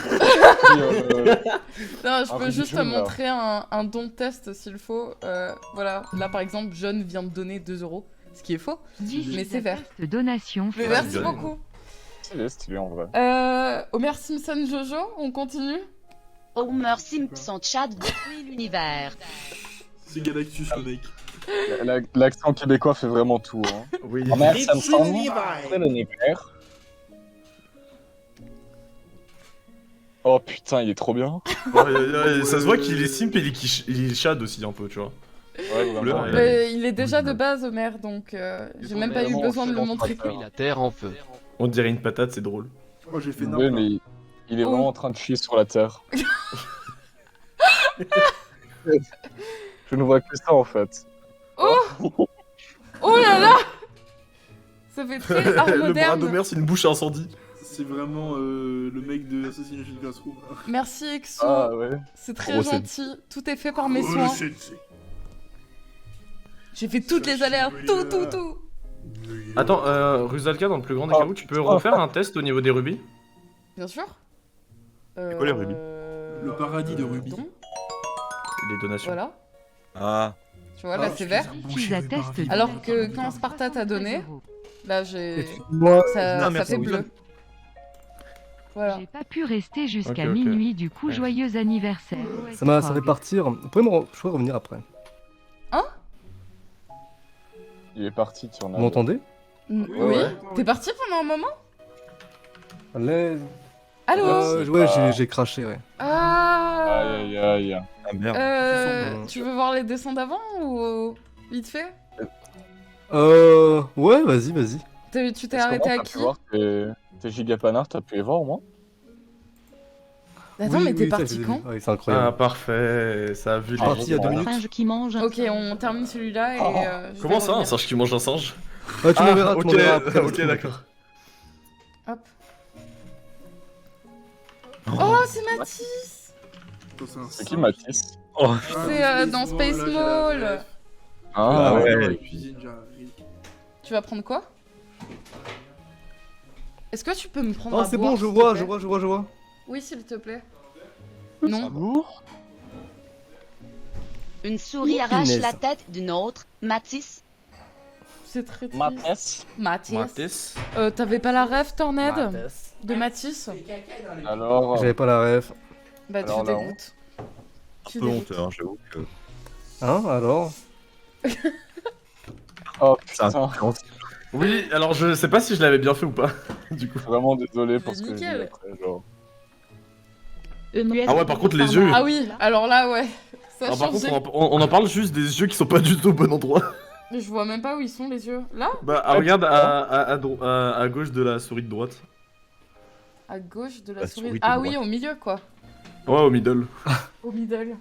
je Un peux rubis juste te jaune, là. montrer un don de test s'il faut. Voilà, là par exemple, John vient de donner 2 €, ce qui est faux, mais c'est vert. Donation. Mais Ouais, merci bien. beaucoup. Stylé en vrai. Homer Simpson Jojo, on continue? Homer Simpson chat détruit l'univers. C'est Galactus le mec. L'accent québécois fait vraiment tout. Hein. Oui. Homer Simpson, c'est l'univers. Oh putain, il est trop bien. Ça se voit qu'il est simp et il est shad aussi un peu, tu vois. Ouais, Couleur, vraiment. et- Mais il est déjà de base Homer, donc j'ai même pas eu Vraiment, besoin de le c'est montrer. bon, La terre en feu. On dirait une patate, c'est drôle. Oh, j'ai fait Oui, n'importe mais il est Oh. vraiment en train de chier sur la terre. Je ne vois que ça en fait. Oh là là! Ça fait très art Le bras moderne. d'Homer, c'est une bouche à incendie. C'est vraiment le mec de Assassination Classroom. Merci Exo, Ah ouais. c'est très Gros gentil. Tout est fait par mes Oh, soins. c'est- J'ai fait toutes les alertes, tout. Attends, Rusalka, dans le plus grand des cas où, tu peux refaire un test au niveau des rubis? Bien sûr. quoi, les rubis Le paradis de rubis. don, Les donations. Voilà. Ah. Tu vois, là c'est vert. Alors que quand Sparta t'a donné, là j'ai. Moi, Ça, Ah, merci, fait oui. bleu. Voilà. J'ai pas pu rester jusqu'à Ok, ok. minuit, du coup, Ouais. joyeux anniversaire. ça fait partir. Je pourrais revenir après. Il est parti, Vous Turnade. m'entendez? Oui. ouais. T'es parti pendant un moment? Allez. Allô? Ouais, j'ai craché, ouais. Ah. Aïe, aïe, aïe. Ah merde. Tu veux voir les dessins d'avant ou vite fait? Ouais, vas-y. Tu t'es Est-ce que arrêté moi, à t'as qui? pu voir tes gigapanards, t'as pu les voir au moins? Attends, mais t'es ça, parti je les ai quand? vus. Ouais, c'est Ah, incroyable. parfait, ça a vu les... Parti il y a 2 minutes. Singe qui mange un Ok, singe. on termine celui-là et. je Comment vais ça, un revenir. singe qui mange un singe? Ah, tu m'enverras, ok, tu m'enverras après. ok, d'accord. Hop. Oh, c'est Mathis! C'est qui Mathis? Oh, C'est dans Space Mall. Ah, ouais. La cuisine, j'arrive. Tu vas prendre quoi? Est-ce que tu peux me prendre Oh, à c'est boire, bon, je s'il te vois, plaît je vois. Oui, s'il te plaît. Non. Une souris arrache punaise. la tête d'une autre. Mathis. C'est très triste. Mathis. Mathis. T'avais pas la rêve, Tornade? De Mathis? Alors, J'avais pas la ref. Bah, Alors, tu la dégoûtes. un Tu peu dégoûtes. honteux, hein, j'avoue que Hein, alors? oh c'est un putain, compréhensible. Oui, alors je sais pas si je l'avais bien fait ou pas, du coup. vraiment désolé pour ce que j'ai dit Nickel. après, genre. Ah ouais, par contre, les yeux. Ah oui, alors là, ouais. Ça a Alors, par changé. contre, on en parle juste des yeux qui sont pas du tout au bon endroit. Mais je vois même pas où ils sont, les yeux. Là? Bah, regarde à gauche de la souris de droite. À gauche de la La souris. souris de Ah droite. oui, au milieu, quoi. Ouais, au middle. Au middle.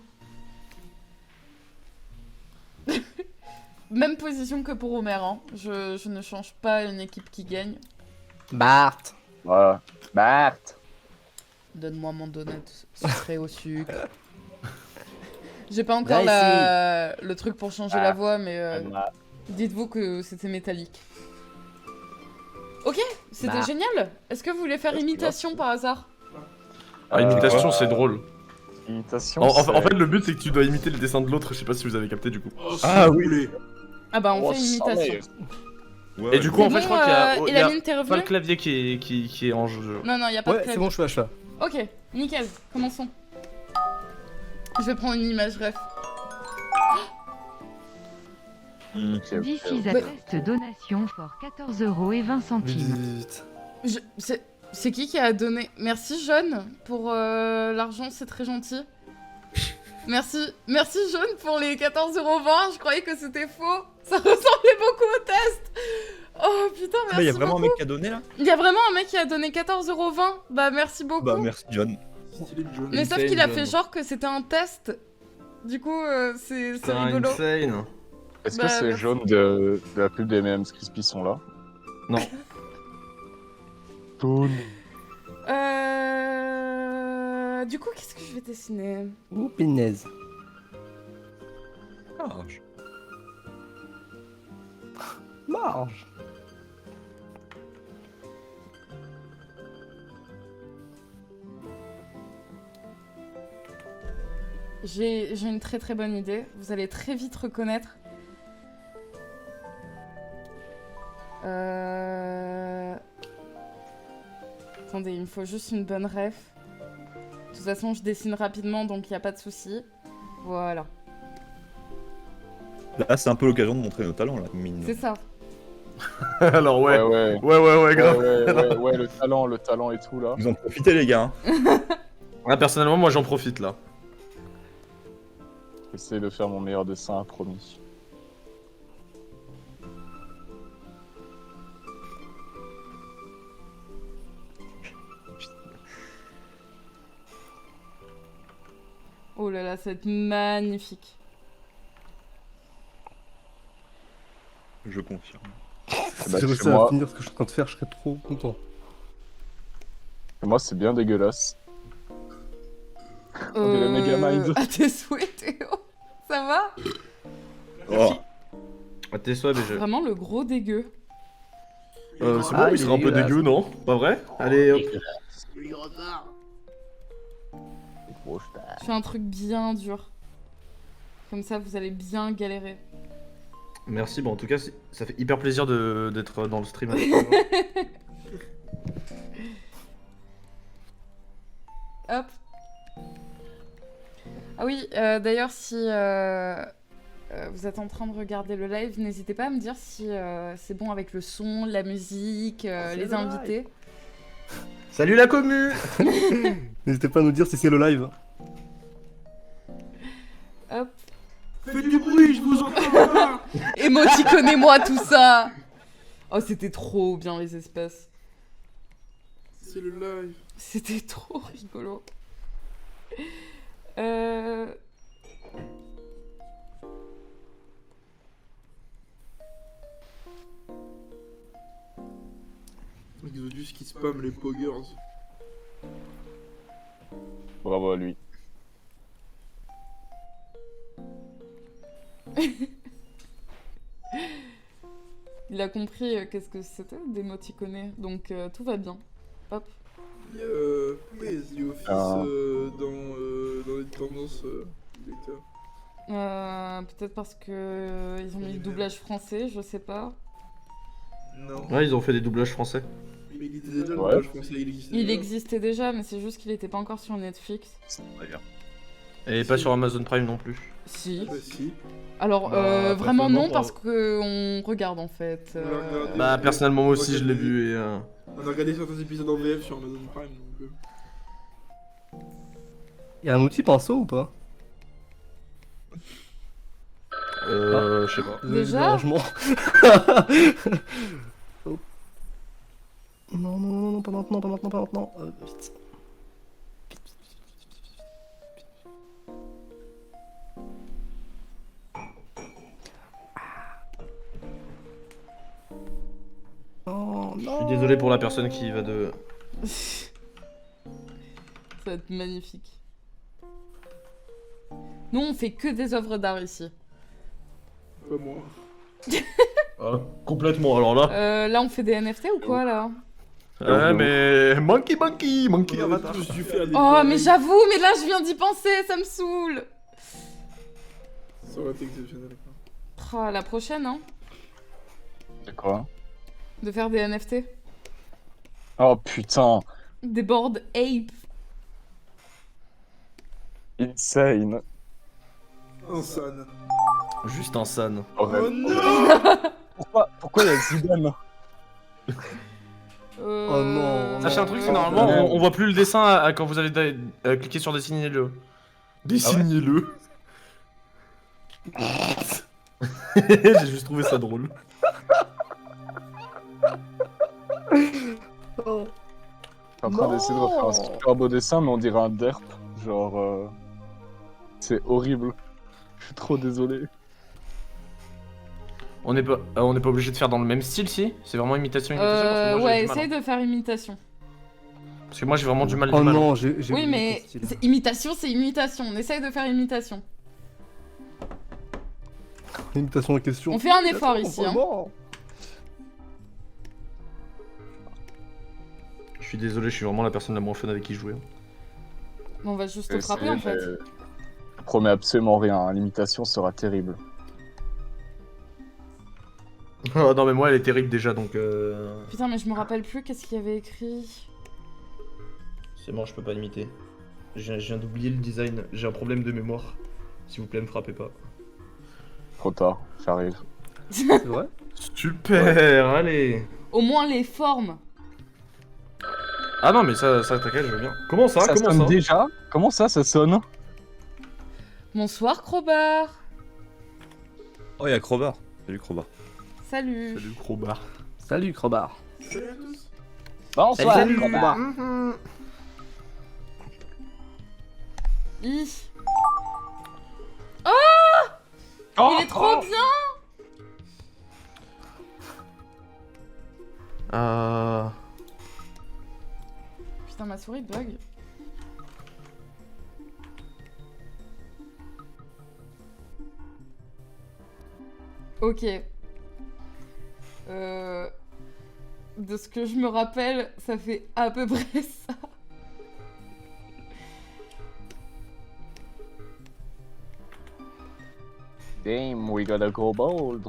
Même position que pour Homer, hein. Je ne change pas une équipe qui gagne. Bart. Voilà. Bart. Donne-moi mon donut sucré au sucre. J'ai pas encore le truc pour changer la voix, mais dites-vous que c'était métallique. Ok, c'était génial. Est-ce que vous voulez faire imitation par hasard? Ah, imitation, c'est drôle. Imitation. En fait, le but, c'est que tu dois imiter les dessins de l'autre. Je sais pas si vous avez capté, du coup. Ah oui. Ah bah on fait imitation. Ouais, Et du coup, en fait, je crois qu'il y a, il y a Elamine, t'es pas le revenu? clavier qui est en jeu. Non, non, y a pas de Ouais, clavier. c'est bon, je suis là. Ok, nickel, commençons. Je vais prendre une image ref. This is a test donation for 14,20 €. Vite. C'est qui a donné? Merci Jaune pour l'argent, c'est très gentil. Merci Jaune pour les 14,20 €. Je croyais que c'était faux. Ça ressemblait beaucoup au test. Oh putain, merci Bah, y a vraiment beaucoup. un mec qui a donné là? Il y a vraiment un mec qui a donné 14,20 €. Bah merci beaucoup. Bah, merci John. Stylé de jaune. Mais sauf Insane, qu'il a Jaune. fait genre que c'était un test. Du coup, c'est C'est rigolo. insane. Est-ce Bah, que ces merci. jaunes de la pub des M&M's Crispy sont là? Non. Du coup, qu'est-ce que je vais dessiner? Ouh, pinaise. Marge. Marge. J'ai une très très bonne idée. Vous allez très vite reconnaître. Attendez, il me faut juste une bonne ref. De toute façon, je dessine rapidement, donc il n'y a pas de souci. Voilà, Là, c'est un peu l'occasion de montrer nos talents là, mine. c'est ça. Alors, ouais. Ouais, Grave. ouais, le talent et tout là. Vous en profitez, les gars. Hein. Ah, personnellement, moi, j'en profite là. J'essaie de faire mon meilleur dessin, promis. Oh là là, ça va être magnifique. Je confirme. Bah, Si je réussis chez moi- à finir ce que je suis en train de faire, je serais trop content. Et moi, c'est bien dégueulasse. On dirait Megamind. À tes souhaits, Théo. Ça va? Oh. À tes souhaits, BG. Vraiment le gros dégueu. C'est bon, Ah, il il sera est un peu dégueulasse. dégueu, non? Pas vrai? Allez, hop. Je fais un truc bien dur. Comme ça, vous allez bien galérer. Merci, bon, en tout cas, ça fait hyper plaisir d'être dans le stream avec toi. Hop. Ah oui, d'ailleurs, si vous êtes en train de regarder le live, n'hésitez pas à me dire si c'est bon avec le son, la musique, les invités. Salut la commu. N'hésitez pas à nous dire si c'est le live. Hop. Faites du bruit, je vous entends pas. Émoticonnez-moi tout ça. Oh, c'était trop bien les espaces. C'est le live. C'était trop rigolo. Exodus qui spam les poggers. Bravo à lui. Il a compris qu'est-ce que c'était d'émoticonner, donc tout va bien. Hop. Oui, The Office dans les tendances lecteurs. Peut-être parce que ils ont mis le doublage français, je sais pas. Non. Ouais, ils ont fait des doublages français. Mais il était déjà le doublage français, il existait Il déjà. existait déjà, mais c'est juste qu'il était pas encore sur Netflix. Et pas sur Amazon Prime non plus. Si. Bah si. Alors, Bah, vraiment non, personnellement, parce qu'on regarde en fait. Bah, personnellement, moi aussi, je l'ai vu et. On a regardé certains épisodes en VF sur Amazon Prime, donc... Y'a un outil pinceau ou pas? Je sais pas. Déjà Oh. Non, non, non, non, pas maintenant, pas maintenant, pas maintenant. Vite. Oh, Je non. suis désolé pour la personne qui va de. Ça va être magnifique. Nous, on fait que des œuvres d'art ici. Pas moi. Complètement, alors là. Là, on fait des NFT ou quoi là? Ouais, mais. Monkey Avatar. Je suis fait à des Oh, points. mais j'avoue, mais là, je viens d'y penser, ça me saoule. Ça aurait été exceptionnel. Oh, la prochaine, hein, C'est quoi? de faire des NFT. Oh putain, Des boards ape. insane. Insane. Juste un san. Oh non. Pourquoi il y a Zidane? Oh non. Sachez un truc, c'est normalement, on voit plus le dessin quand vous allez cliquer sur dessiner-le. Dessinez-le. J'ai juste trouvé ça drôle. Oh. Je suis en train d'essayer de refaire un super beau dessin, mais on dirait un derp. Genre. C'est horrible. Je suis trop désolé. On n'est pas obligé de faire dans le même style, si? C'est vraiment imitation parce que moi, Ouais, j'ai du mal, essaye de faire imitation. Parce que moi j'ai vraiment du mal. Oh du mal. non, j'ai Oui, oublié mais ton style. imitation, c'est imitation. On essaye de faire imitation. L'imitation en question. On fait un effort ici, hein. Vraiment. Je suis désolé, je suis vraiment la personne la moins fun avec qui jouer. On va juste te frapper en fait. Je promets absolument rien, hein. L'imitation sera terrible. Oh non mais moi elle est terrible déjà donc Putain, mais je me rappelle plus qu'est-ce qu'il y avait écrit. c'est mort, je peux pas l'imiter. Je viens d'oublier le design, j'ai un problème de mémoire. S'il vous plaît, me frappez pas. Trop tard, j'arrive. C'est vrai? Super, allez. Au moins les formes. Ah non mais ça t'inquiète, je veux bien. Comment ça? Ça Comment sonne ça? déjà? Comment ça sonne? Bonsoir Crowbar. Oh, y'a Crowbar. Salut Crowbar. Salut. Salut Crowbar. Salut Crowbar. Salut à tous. Bonsoir, Salut, Crowbar. Hi. Oh, Il est trop bien. Putain, ma souris bug. Ok. De ce que je me rappelle, ça fait à peu près ça. Damn, we gotta go bold.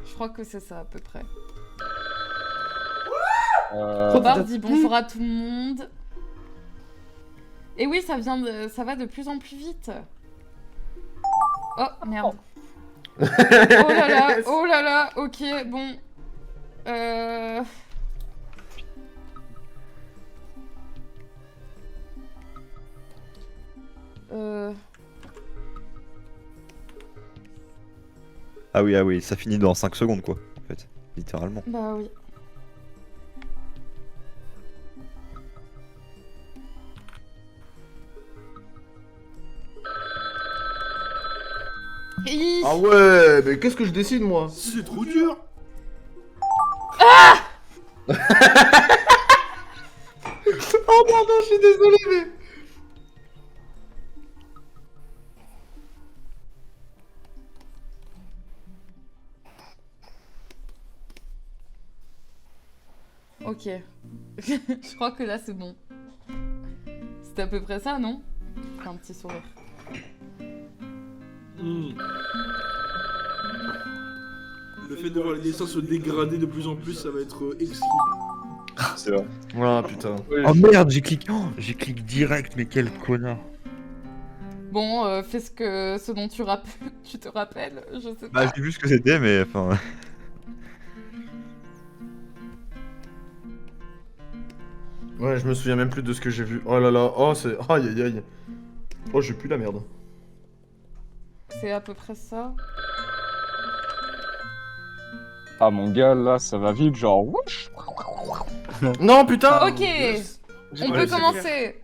Je crois que c'est ça à peu près. Euh... Crowbar dit bonjour à tout le monde. Et oui, ça va de plus en plus vite. Oh, merde. Oh là là, ok, bon. Ah oui, ça finit dans 5 secondes quoi, en fait, littéralement. Bah oui. Ah ouais, mais qu'est-ce que je décide moi? C'est trop dur. Oh pardon, je suis désolé mais... Ok. Je crois que là c'est bon. C'était à peu près ça, non? Un petit sourire. Le fait de voir les dessins se dégrader de plus en plus, ça va être extrême. C'est vrai. Ah putain. Oh merde, j'ai cliqué direct, mais quel connard. Bon, fais ce dont tu te rappelles, je sais Bah pas. j'ai vu ce que c'était, mais enfin... Ouais, je me souviens même plus de ce que j'ai vu. Oh là là, oh c'est... Aïe aïe aïe. Oh, j'ai plus la merde. C'est à peu près ça. Ah mon gars, là, ça va vite, genre... Wouch. Non putain. Ok, on peut commencer.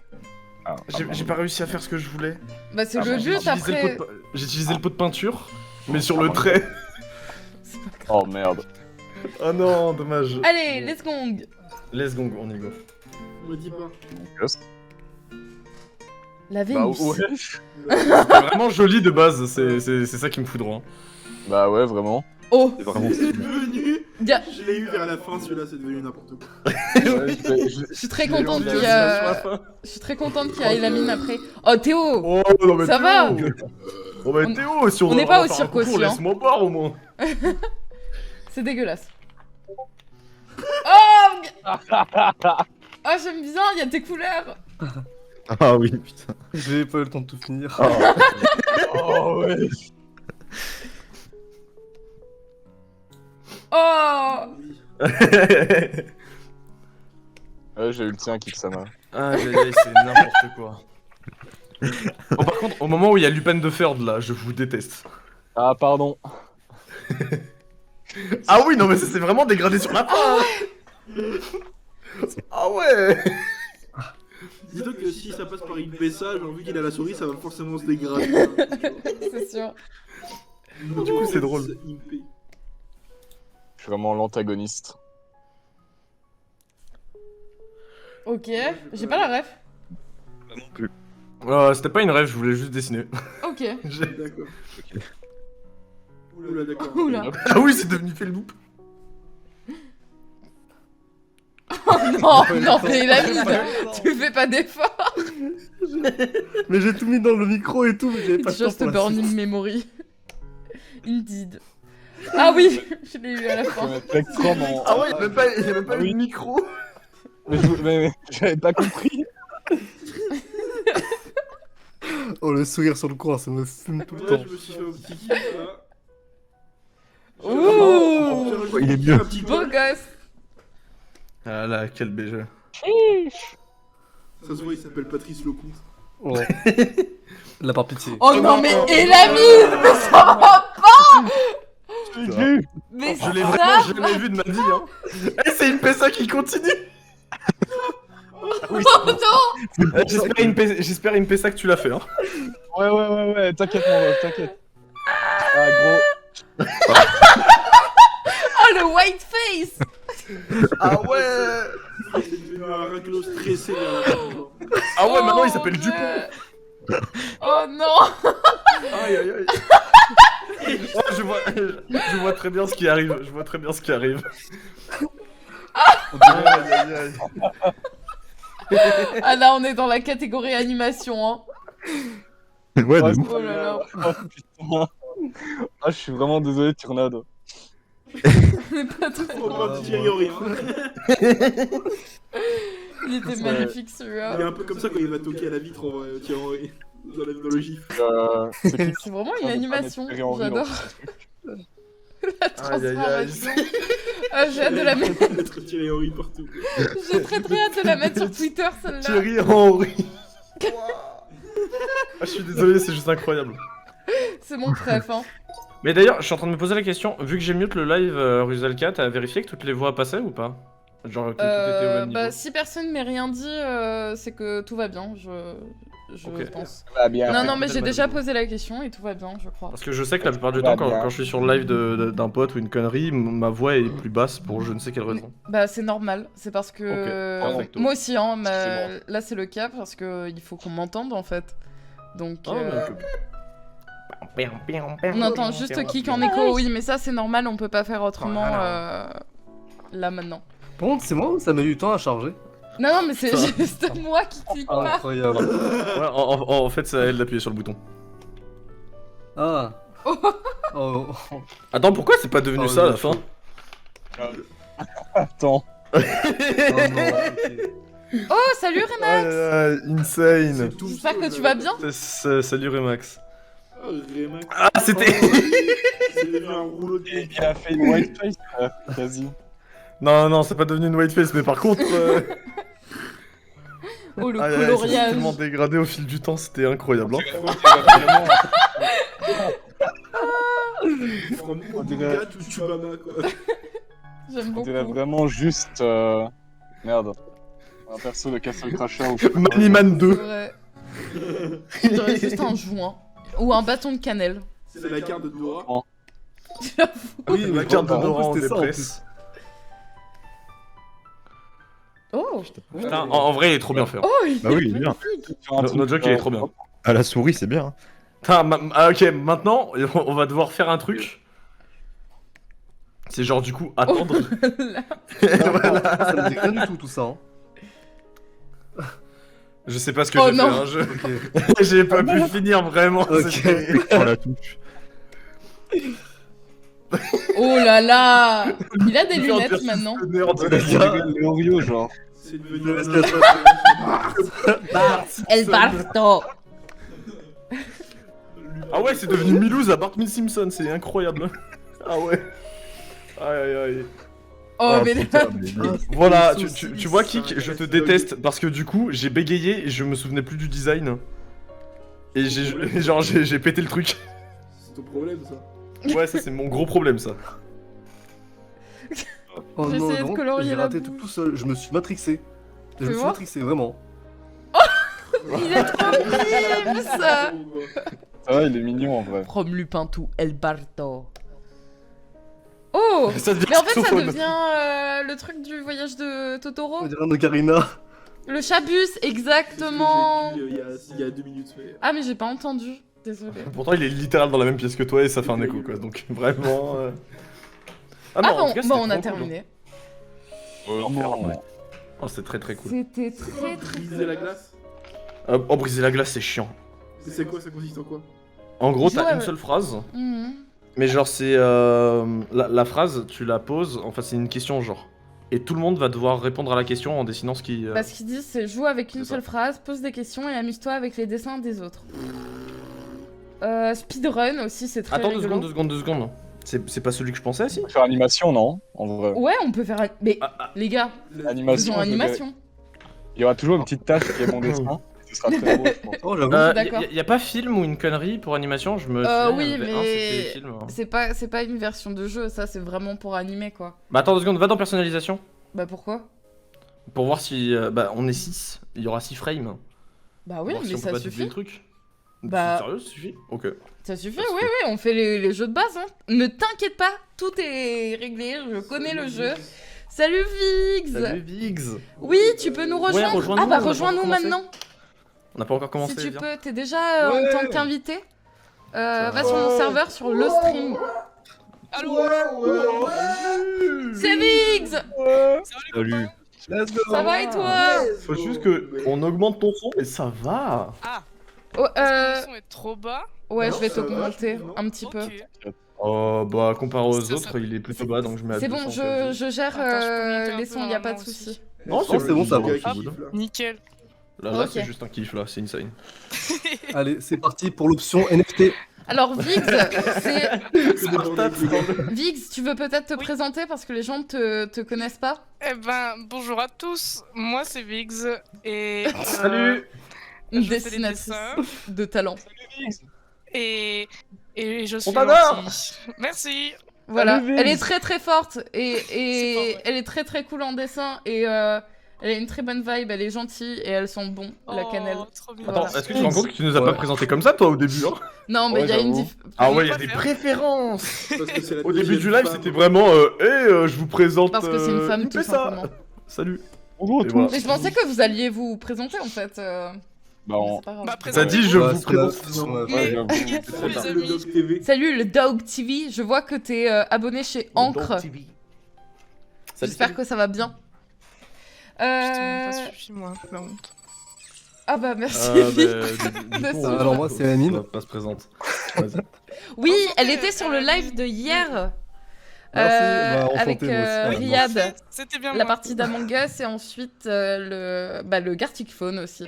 J'ai pas réussi à faire ce que je voulais. Bah c'est le but après. J'ai utilisé le pot de peinture, mais sur le trait. Oh merde. Oh non, dommage. Allez, let's go. Let's go, on y go. On me dit pas. La Bah Vénus. ouais. C'est vraiment joli de base, c'est ça qui me fout droit. Bah ouais, vraiment. Oh, C'est vraiment... C'est devenu... Ya- Je l'ai eu vers la fin, celui-là, c'est devenu n'importe quoi. je suis très contente qu'il y a... Je suis très contente qu'il y ait la mine après. Oh Théo, Oh non mais ça Théo. va? Oh bah On- Théo, si on n'est doit pas au faire un cirque concours, aussi, hein. laisse-moi boire au moins. C'est dégueulasse. Oh, oh j'aime bien, il y a tes couleurs. Ah oui, putain. J'ai pas eu le temps de tout finir. Oh ouais. Oh, Ouais, j'ai eu le tien, Kixana. Ah c'est n'importe quoi. Bon par contre, au moment où il y a Lupin de Ferd là, je vous déteste. Ah, pardon. Ah oui, non mais ça s'est vraiment dégradé sur la fin. Ah ouais. Dis-toi que si ça passe par une message, vu qu'il a la souris, ça va forcément se dégrader. c'est sûr. Du coup, c'est drôle. Je suis vraiment l'antagoniste. Ok, j'ai pas la ref. Non plus. C'était pas une rêve, je voulais juste dessiner. Ok. D'accord. Oula, d'accord. Oula. Ah oui, c'est devenu fait le loop. Oh non, non mais la mine, tu fais pas d'effort. Mais j'ai tout mis dans le micro et tout, mais j'avais pas le temps Just pour la burn suite. in memory. Indeed. Ah oui, je l'ai eu à la Je fin. vais mettre Spectrum en... Ah ouais, il y a même pas eu de micro. Mais j'avais pas compris. Oh, le sourire sur le coin, ça me fume tout le Ouais, temps. je me suis fait un petit kiff là. Ouh, Il est mieux. Un petit beau peu. gosse. Ah là, quel BG. Ça se voit, il s'appelle Patrice Lecomte. Oh. La part pitié. Oh non mais et la mine, mais ça va pas. Mais Je l'ai ça vraiment jamais vu de ma vie, hein. Eh, c'est une PSA qui continue. Oh non. J'espère une PSA que tu l'as fait, hein. Ouais, t'inquiète mon ref, t'inquiète. Ah gros. Oh le white face. Ah ouais. C'est devenu un raglo stressé vers la fin. Ah ouais, maintenant il Oh, s'appelle ouais. Dupont. Oh non. Aïe aïe aïe. Oh, je vois très bien ce qui arrive. Je vois très bien ce qui arrive. Aïe aïe aïe. Ah là on est dans la catégorie animation hein. Ouais, de ouf. Oh là là. Oh putain. Ah, je suis vraiment désolé, Turnade. On est pas très Faut pas Thierry Henry. Il était Ouais. magnifique Il celui-là. est un peu comme ça quand il va toquer à la vitre dans le gif. C'est qui C'est vraiment une animation, j'adore. La Aïe, aïe, aïe. transformation. Ah, j'ai hâte de la mettre. Mettre Thierry Henry partout. J'ai très hâte de la mettre sur Twitter celle-là. Thierry Henry. Ah, je suis désolé, c'est juste incroyable. C'est mon préf, hein. Mais d'ailleurs, je suis en train de me poser la question, vu que j'ai mute le live Rusalka, t'as vérifié que toutes les voix passaient ou pas? Genre que tout était au même niveau. Bah, si personne m'ait rien dit, c'est que tout va bien, je Ok. pense. va bien. Non, non, mais j'ai déjà posé la question et tout va bien, je crois. Parce que je sais que la plupart du Bah, temps, bien. quand je suis sur le live d'un pote ou une connerie, ma voix est plus basse pour je ne sais quelle raison. Bah, c'est normal, c'est parce que. Ok, perfecto. Moi aussi, hein, mais Excusez-moi. là c'est le cas parce que il faut qu'on m'entende en fait. Donc. Ah, On entend juste kick en écho, oui, mais ça c'est normal, on peut pas faire autrement là maintenant. Par contre, c'est moi ou ça met du temps à charger? Non, non, mais c'est juste moi qui clique pas. Incroyable. Ouais, en fait, c'est à elle d'appuyer sur le bouton. Ah. Oh. Attends, pourquoi c'est pas devenu Oh, ça à la le fin? Attends. Oh non, ok. Oh, salut Remax! Insane! J'espère que tu vas bien. Salut Remax. Oh, Remax. Ah, c'était... C'est devenu un rouleau de Il a fait une white face, quasi. Non, non, c'est pas devenu une whiteface, mais par contre... Oh, le aïe, aïe, ça s'est coloriage. tellement dégradé au fil du temps, c'était incroyable. Hein. From On dirait- Ouga to Chubama, quoi. J'aime On beaucoup. dirait vraiment juste. Merde. Un perso de Castle Crasher ou je sais pas. Maniman C'est 2. vrai. On dirait juste un joint. Ou un bâton de cannelle. C'est la carte de Dora. Oui, la carte de en plus, Dora en c'était ça, en dépresse. Oh! Putain, en vrai, il est trop bien fait. hein. Oh, il Bah oui, il est bien. magnifique. Notre joke, il est trop bien. À la souris, c'est bien. Putain, ok, maintenant, on va devoir faire un truc. C'est genre, du coup, attendre. Ça me dit rien du tout ça. Hein. Je sais pas ce que Oh j'ai non. fait, hein, Ok. j'ai pas pu finir vraiment. Ok. c'était- Oh la touche. Oh là là! Il a des Faire lunettes versus maintenant. le nerd. On dirait les Oreos, genre. C'est devenu Parce que- El Barto! Ah ouais, c'est devenu Milouz à Bart Simpson, c'est incroyable. Ah ouais. Aïe aïe aïe. Oh, mais putain, mais- Voilà, Les tu vois, Kik, je te déteste parce que du coup, j'ai bégayé et je me souvenais plus du design. Et j'ai pété le truc. C'est ton problème, ça. Ouais, ça c'est mon gros problème, ça. Oh J'ai non, essayé de non, colorier j'ai la raté bouche. tout seul. Je me suis matrixé. Je me Tu suis vois matrixé, vraiment. il est trop mime, ça! Ça va, il est mignon en vrai. From Lupin to El Barto. Oh! Ça devient Mais en fait, ça saxophone. devient le truc du voyage de Totoro. On dirait un Ocarina. Le chabus, exactement! Il y a 2 minutes, mais. Ah, mais j'ai pas entendu. Désolé. Pourtant, il est littéral dans la même pièce que toi et ça fait un écho, quoi. Donc vraiment. Ah en bon, tout cas, bon, on c'était a trop terminé. cool. Non. Oh, c'est très très cool. C'était très très Briser la glace. Oh, briser la glace, c'est chiant. C'est quoi, ça consiste en quoi? En gros, t'as Ouais, une ouais. seule phrase, Mhm. mais genre, c'est. La phrase, tu la poses, enfin, c'est une question, genre. Et tout le monde va devoir répondre à la question en dessinant ce qui. Bah, ce qu'ils disent, c'est joue avec une c'est ça. seule phrase, pose des questions et amuse-toi avec les dessins des autres. Speedrun aussi, c'est très Attends, rigolo. 2 secondes. C'est pas celui que je pensais, si? Faire animation, non? En vrai. Ouais, on peut faire. Mais les gars, Animation. faisons je dirais- animation. Il y aura toujours une petite tâche qui est mon dessin. Ce sera très beau, je pense. Oh, j'avoue. d'accord. Y a pas film ou une connerie pour animation? Je me. Oui, souviens, il y en avait un, mais c'était film, hein. c'est pas une version de jeu, ça c'est vraiment pour animer quoi. Bah, attends 2 secondes, va dans personnalisation. Bah pourquoi? Pour voir si. Bah, on est 6. Il y aura 6 frames. Bah oui, Voir si mais on peut ça pas doubler suffit. le truc. Bah- C'est sérieux, ça suffit? Ok. Ça suffit, Parce oui, que- oui, on fait les jeux de base. Hein. Ne t'inquiète pas, tout est réglé, je connais le jeu. Salut Viggs! Salut Viggs! Oui, tu peux nous Ouais, rejoindre. rejoins-nous, Ah bah on a pas rejoins-nous encore commencé. maintenant. On n'a pas encore commencé, Si tu viens. peux, t'es déjà en tant qu'invité. Va sur mon serveur sur le stream. Allô? C'est Viggs! Salut. Ça va et toi? Faut juste que on augmente ton son et ça va. Ah, Oh, le son est trop bas. Ouais, Non, je vais ça va, t'augmenter je trouve, non un petit peu. Ok. Bah, comparé aux Ça, autres, il est plutôt bas, donc je mets à C'est bon, 200 quand même. je gère Attends, je peux monter un les peu sons, y a pas de normalement aussi. souci. Non, c'est bon, ça va. juste un Hop, kiff, là. Nickel. Là, Ok. c'est juste un kiff, là, c'est insane. Allez, c'est parti pour l'option NFT. Alors Viggs, c'est... Spartat, Viggs, tu veux peut-être te présenter parce que les gens te connaissent pas? Eh ben, bonjour à tous. Moi, c'est Viggs. Et. Salut. Une je fais des dessinatrice dessins. de talent. Et je suis t'adore. gentille. Merci. Voilà, Salut, elle est Viggs. très très forte et C'est pas vrai. elle est très très cool en dessin et elle a une très bonne vibe, elle est gentille et elle sent bon la cannelle. Oh, trop bien. Attends, Voilà. est-ce que tu te rends compte que tu nous as pas présenté comme ça, toi, au début, hein? Non mais Ouais, il y a une j'avoue. Ah ouais, il y a pas des faire. préférences. Parce que c'est la Au début deuxième du live, femme. c'était vraiment je vous présente. parce que c'est une femme tout Ipessa. simplement. Salut. Bonjour à Et tous. voilà. Mais je pensais que vous alliez vous présenter en fait. Bah, mais on... c'est pas grave. Bah, T'as dit je Ouais, vous c'est la- présente. ouais, Ouais, ouais. j'avoue. Pour les Le amis. Dog TV. Salut le Dog TV, je vois que t'es abonné chez Ancre. J'espère que ça va bien. Je t'ai même pas suivi, moi. La honte. Ah bah merci. Du De coup, ça. Alors moi, c'est Amine. Pas se présente. Vas-y. Oui, elle était sur le live de hier. Merci, bah, enchanté, avec moi aussi, Riyad, C'était bien la moi. partie d'Among Us et ensuite le Gartic Phone aussi.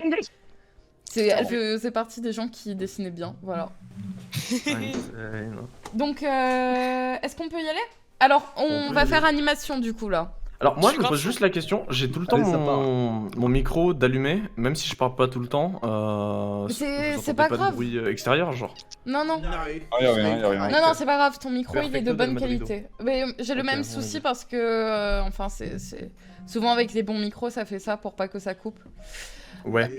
Elle faisait partie des gens qui dessinaient bien, voilà. Donc, est-ce qu'on peut y aller? Alors, on peut va y faire animation du coup là. Alors moi Je je me suis pose grave juste la question, j'ai tout le temps Allez, ça mon micro d'allumé, même si je parle pas tout le temps. C'est vous entendez pas de grave. bruit extérieur genre. Non, non. Ah, y'a rien, y'a rien. Non, non, c'est pas grave, ton micro il est Perfecto de bonne del Madrido. qualité. Mais j'ai le Ok, même bon, souci vas-y. parce que, enfin, c'est souvent avec les bons micros, ça fait ça pour pas que ça coupe. Ouais.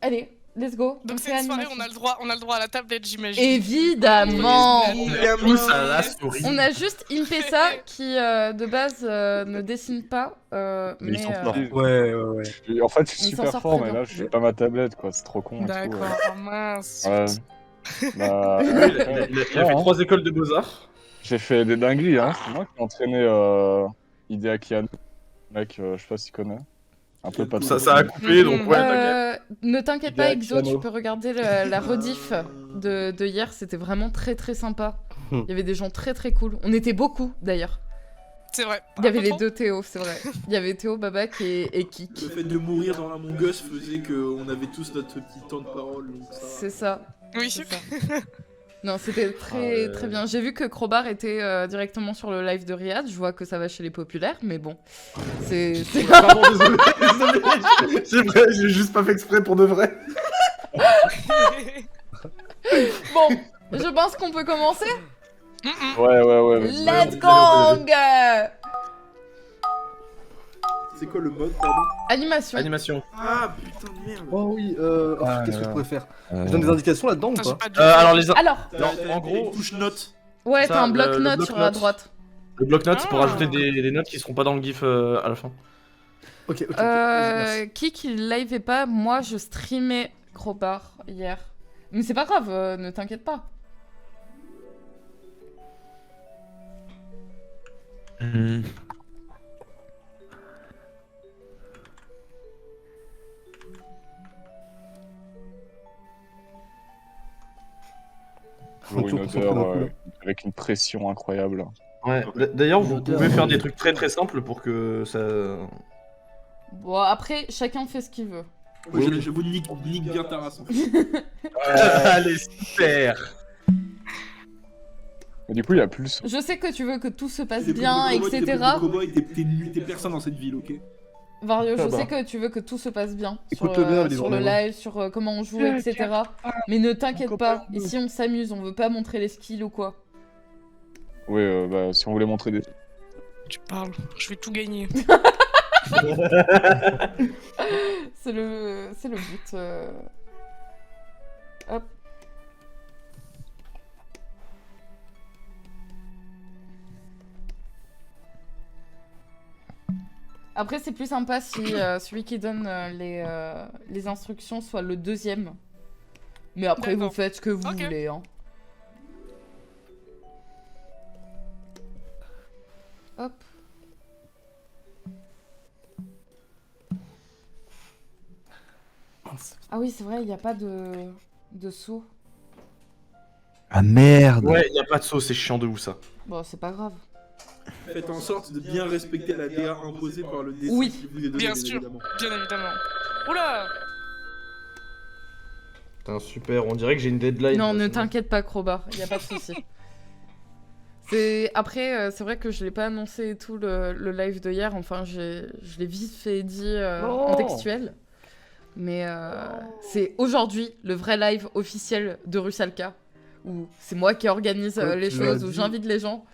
Allez, let's go. Donc fait c'est une soirée, animation. on a le droit à la tablette, j'imagine. Évidemment. Tous à la souris. On a juste Impessa qui, de base, ne dessine pas. Mais ils sont forts. Ouais, ouais, ouais. En fait, je suis Il s'en super sort fort, très mais bien. là, je suis pas ma tablette, quoi. C'est trop con. et tout, D'accord, oh mince. Ouais. Bah, Il a fait ouais, 3 écoles de beaux-arts. j'ai fait des dingueries, hein. C'est moi qui ai entraîné Hideaki Anno. Mec, je sais pas si tu connais. Un peu pas de Ça a coupé donc ouais t'inquiète. Ne t'inquiète pas, Hideaki Exo, tu Anno. peux regarder la rediff de hier, c'était vraiment très très sympa. Il y avait des gens très très cool. On était beaucoup d'ailleurs. C'est vrai. Il y avait Un peu les trop. deux Théo, c'est vrai. Il y avait Théo, Babak et Kik. Le fait de mourir dans Among Us faisait qu'on avait tous notre petit temps de parole. Donc ça... C'est ça. Oui. c'est ça. Non, c'était très très bien. J'ai vu que Crowbar était directement sur le live de Riyad. Je vois que ça va chez les populaires, mais bon. C'est. Vraiment désolé, désolé. C'est vrai, j'ai juste pas fait exprès pour de vrai. Bon, je pense qu'on peut commencer. Ouais, vas-y. Let's go! C'est quoi le mode, pardon? Animation. Animation. Ah putain de merde. Oh oui, qu'est-ce que je pourrais faire? Euh, Je donne des indications là-dedans ou Putain, j'ai pas? pas de- Alors les Alors, T'as en gros- une touche note. ouais, Ça, t'as un le bloc-notes sur la bloc-notes. droite. le bloc-notes c'est pour Ah. ajouter des notes qui seront pas dans le gif à la fin. Ok, ok. Merci. Kik, il liveait pas. Moi, je streamais Crowbar hier. Mais c'est pas grave, ne t'inquiète pas. Toujours une Toujours odeur pour ça, avec une pression incroyable. Ouais. D'ailleurs vous pouvez faire des trucs très très simples pour que ça. Bon, après, chacun fait ce qu'il veut. Moi, j'avoue, nique bien ta race. Allez super. Mais du coup, il y a plus. Je sais que tu veux que tout se passe T'es bien, plus beau etc. cowboy, t'es personne dans cette ville, ok? Vario, je Ah bah. sais que tu veux que tout se passe bien sur, Écoute-le bien, sur le libre, live, sur comment on joue, etc. Mais ne t'inquiète pas, ici on s'amuse, on veut pas montrer les skills ou quoi. Ouais, bah, si on voulait montrer des. Tu parles, je vais tout gagner. C'est le but. Hop. Après, c'est plus sympa si celui qui donne les instructions soit le deuxième. Mais après, vous D'accord. faites ce que vous Ok. voulez. Hein. Hop. Ah oui, c'est vrai, il n'y a pas de saut. Ah merde. Ouais, y a pas de saut, c'est chiant de ouf ça. Bon, c'est pas grave. Faites en sorte de bien respecter la DA imposée par le dessin Oui. qui vous est donné, Bien sûr, évidemment. bien évidemment. Oula! Putain, super, on dirait que j'ai une deadline. Non, là, ne c'est bon. t'inquiète pas, Crowbar, y a pas de souci. Après, c'est vrai que je l'ai pas annoncé et tout le live de hier. Enfin, je l'ai vite fait dit en textuel. Mais c'est aujourd'hui le vrai live officiel de Rusalka, où c'est moi qui organise les tu l'as choses, où dit. j'invite les gens.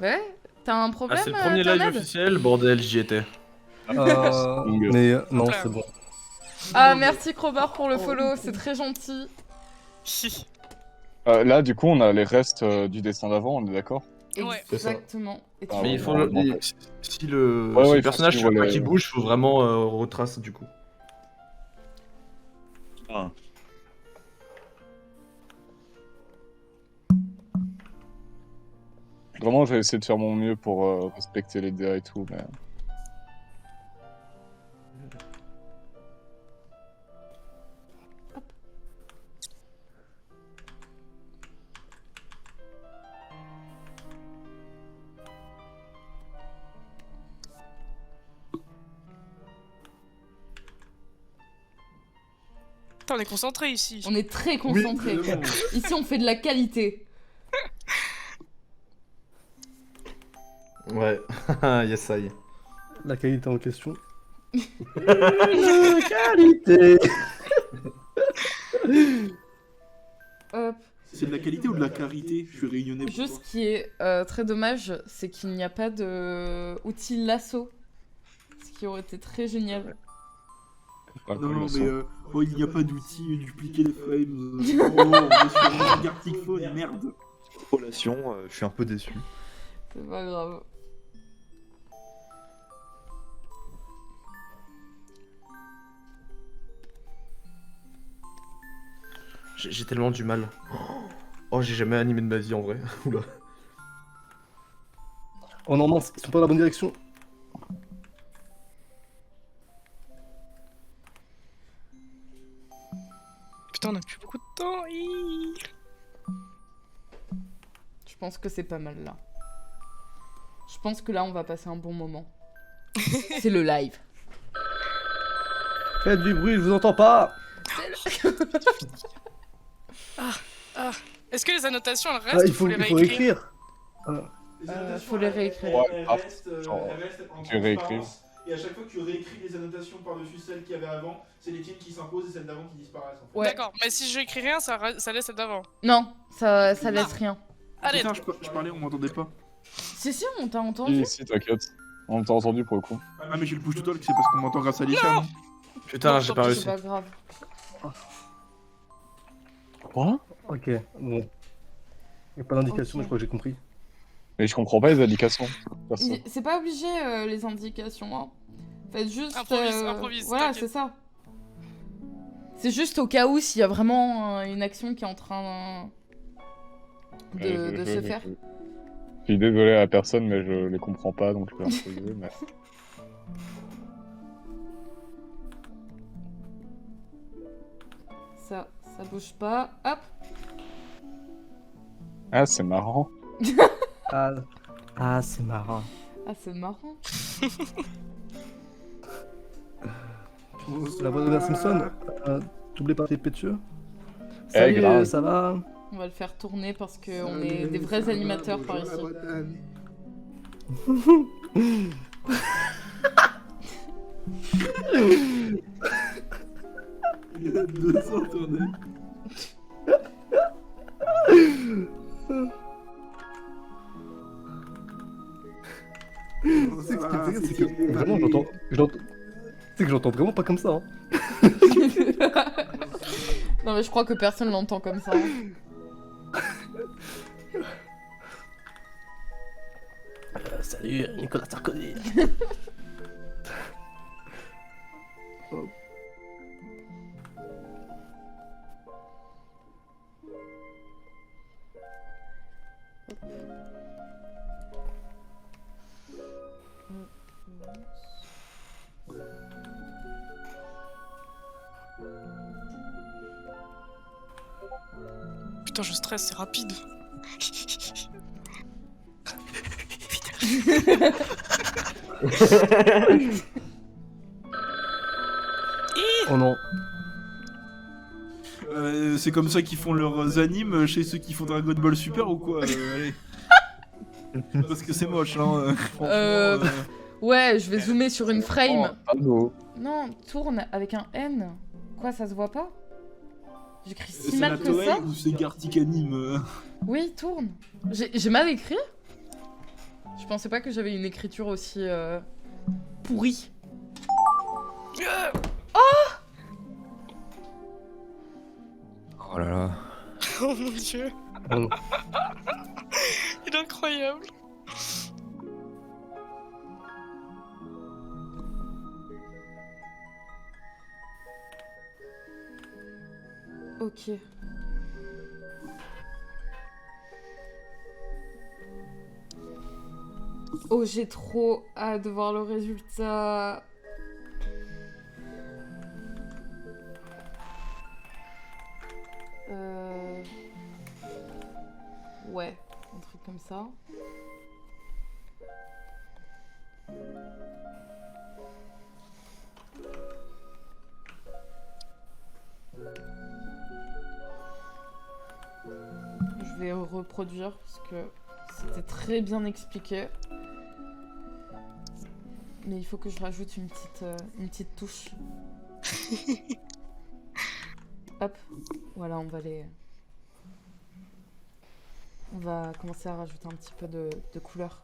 Ouais, t'as un Ah, problème, c'est le premier live Terned officiel, bordel, j'y étais. Mais non, Hop là. c'est bon. Ah, merci Crowbar pour le follow, c'est très gentil. Là, du coup, on a les restes du dessin d'avant, on est d'accord? Ouais. C'est ça. Exactement. Et tu Ah Mais ouais, il faut bon, si le, Ouais, si ouais, le il faut personnage suivre veut pas les- qu'il bouge, faut vraiment retrace du coup. Ah. Vraiment, j'ai essayé de faire mon mieux pour respecter les DA et tout, mais... Putain, on est concentré ici. On est très concentrés. évidemment. Ici, on fait de la qualité. Ouais, yes I. La qualité en question. Qualité. Hop. C'est de la qualité ou de la carité? Je suis réunionnais pour Juste toi. ce qui est très dommage, c'est qu'il n'y a pas de outil lasso. Ce qui aurait été très génial. Non, non, mais oh, il n'y a pas d'outil, dupliquer les frames. Oh, on est sur un Gartic Phone, merde. Relation, je suis un peu déçu. C'est pas grave. J'ai tellement du mal. Oh, j'ai jamais animé de ma vie en vrai. Oula. Oh non, mince, ils sont pas dans la bonne direction. Putain, on a plus beaucoup de temps. Je pense que c'est pas mal là. Je pense que là, on va passer un bon moment. C'est le live. Faites du bruit, je vous entends pas. Est-ce que les annotations elles Ah, restent il ou faut les écrire. Faut les réécrire. Ouais, elles ah, restent, genre, elles restent en tu réécris. transparence. Et à chaque fois que tu réécris les annotations par-dessus celles qu'il y avait avant, c'est les tiennes qui s'imposent et celles d'avant qui disparaissent. En fait. Ouais. D'accord, mais si je écris rien, ça laisse celle d'avant. Non, ça laisse rien. Allez, Putain, je parlais, on m'entendait pas. Si, si, on t'a entendu. Si, t'inquiète. On t'a entendu pour le coup. Ah, mais j'ai le push to talk, c'est parce qu'on m'entend grâce à Alicia, non? Putain, j'ai pas C'est réussi. pas grave. Quoi? Ok, bon. Y a pas d'indication, mais je crois que j'ai compris. Mais je comprends pas les indications. Perso. C'est pas obligé les indications. Hein. Faites juste. Improvise, voilà, t'inquiète. c'est ça. C'est juste au cas où s'il y a vraiment une action qui est en train de se faire. Je suis désolé à la personne, mais je les comprends pas, donc je vais improviser. Mais... Ça bouge pas. Hop. Ah, c'est marrant. Ah, c'est marrant. Ah, c'est marrant. La voix de Homer Simpson, doublée par tes pétueux. Eh, Salut, grave. ça va? On va le faire tourner parce qu'on est des vrais animateurs par ici. Il y a 200 tournées. C'est que vraiment, c'est que j'entends vraiment pas comme ça. Hein. Non mais je crois que personne l'entend comme ça. Hein. Salut, Nicolas Sarkozy. Putain, je stresse, c'est rapide. Oh non. C'est comme ça qu'ils font leurs animes chez ceux qui font Dragon Ball Super ou quoi allez. Parce que c'est moche, hein. Ouais, je vais zoomer sur une frame. Allô. Non, tourne avec un N. Quoi, ça se voit pas? J'écris si C'est mal la que Toei ça? ou c'est Gartic Anime Oui, tourne. J'ai mal écrit? Je pensais pas que j'avais une écriture aussi pourrie. Oh! Oh là là. Oh mon dieu. Oh. Il est incroyable. Ok. Oh, j'ai trop hâte de voir le résultat. Ouais, un truc comme ça. Je vais reproduire parce que c'était très bien expliqué. Mais il faut que je rajoute une petite touche. Hop, voilà, on va commencer à rajouter un petit peu de couleur.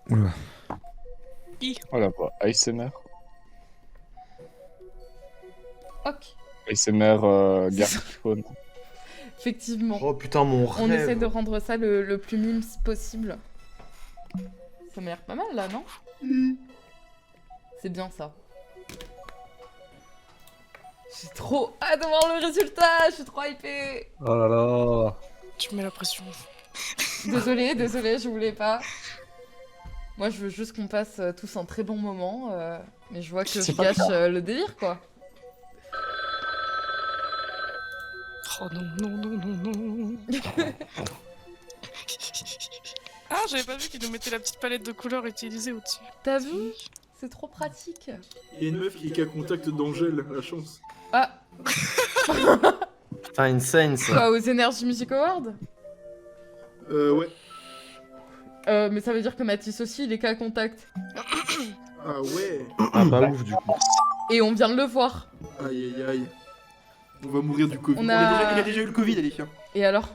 Oula. Oh la voix, ASMR. Ok. ASMR Gartic Phone. Effectivement. Oh putain, mon On rêve. essaie de rendre ça le plus mimes possible. Ça m'a l'air pas mal là, non? C'est bien ça. J'ai trop hâte de voir le résultat, je suis trop hypée. Oh là là. Tu me mets la pression. Désolée, je voulais pas. Moi je veux juste qu'on passe tous un très bon moment, mais je vois que je gâche le délire quoi. Oh non, non, non, non, non. Ah, j'avais pas vu qu'ils nous mettaient la petite palette de couleurs utilisée au-dessus. T'as vu? C'est trop pratique. Il y a une meuf qui est qu'à contact d'Angèle, la chance. Ah. Putain, insane ça. Quoi, aux Energy Music Awards? Ouais. Mais ça veut dire que Mathis aussi, il est qu'à contact. Ah ouais. Ah bah ouf du coup. Et on vient de le voir. Aïe aïe aïe. On va mourir du Covid. On a- Il a déjà eu le Covid, Alifia. Et alors?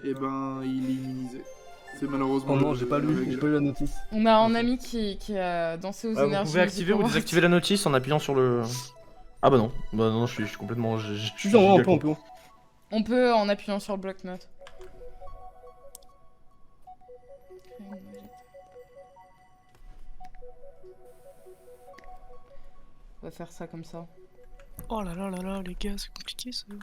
Eh ben, il est immunisé. C'est malheureusement... Oh non, j'ai pas lu la notice. On a un ami qui a dansé aux Ah, vous Energy pouvez Music activer ou Awards. désactiver la notice en appuyant sur le... Ah bah non, je suis complètement... je suis Si, on giga peut, con. On peut en appuyant sur le bloc-notes. On va faire ça comme ça. Oh là là là là, les gars, c'est compliqué ça. On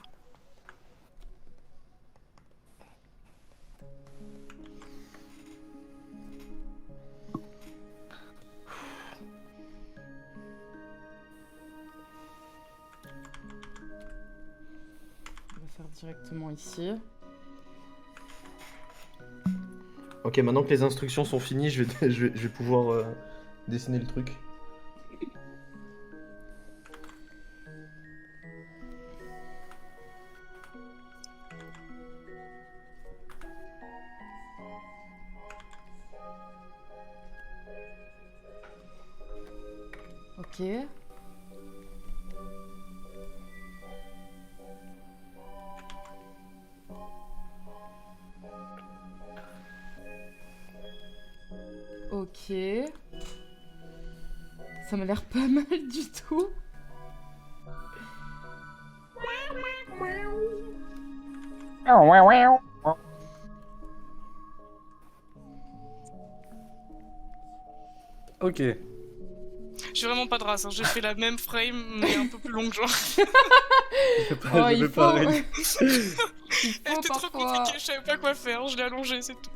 va faire directement ici. Ok, maintenant que les instructions sont finies, je vais pouvoir dessiner le truc. Ok. Ok. Ça m'a l'air pas mal du tout. Ok. J'ai vraiment pas de race, hein. J'ai fait la même frame, mais un peu plus longue, genre. Oh, il faut. Il Elle faut était trop parfois. compliquée, je savais pas quoi faire, je l'ai allongée, c'est tout.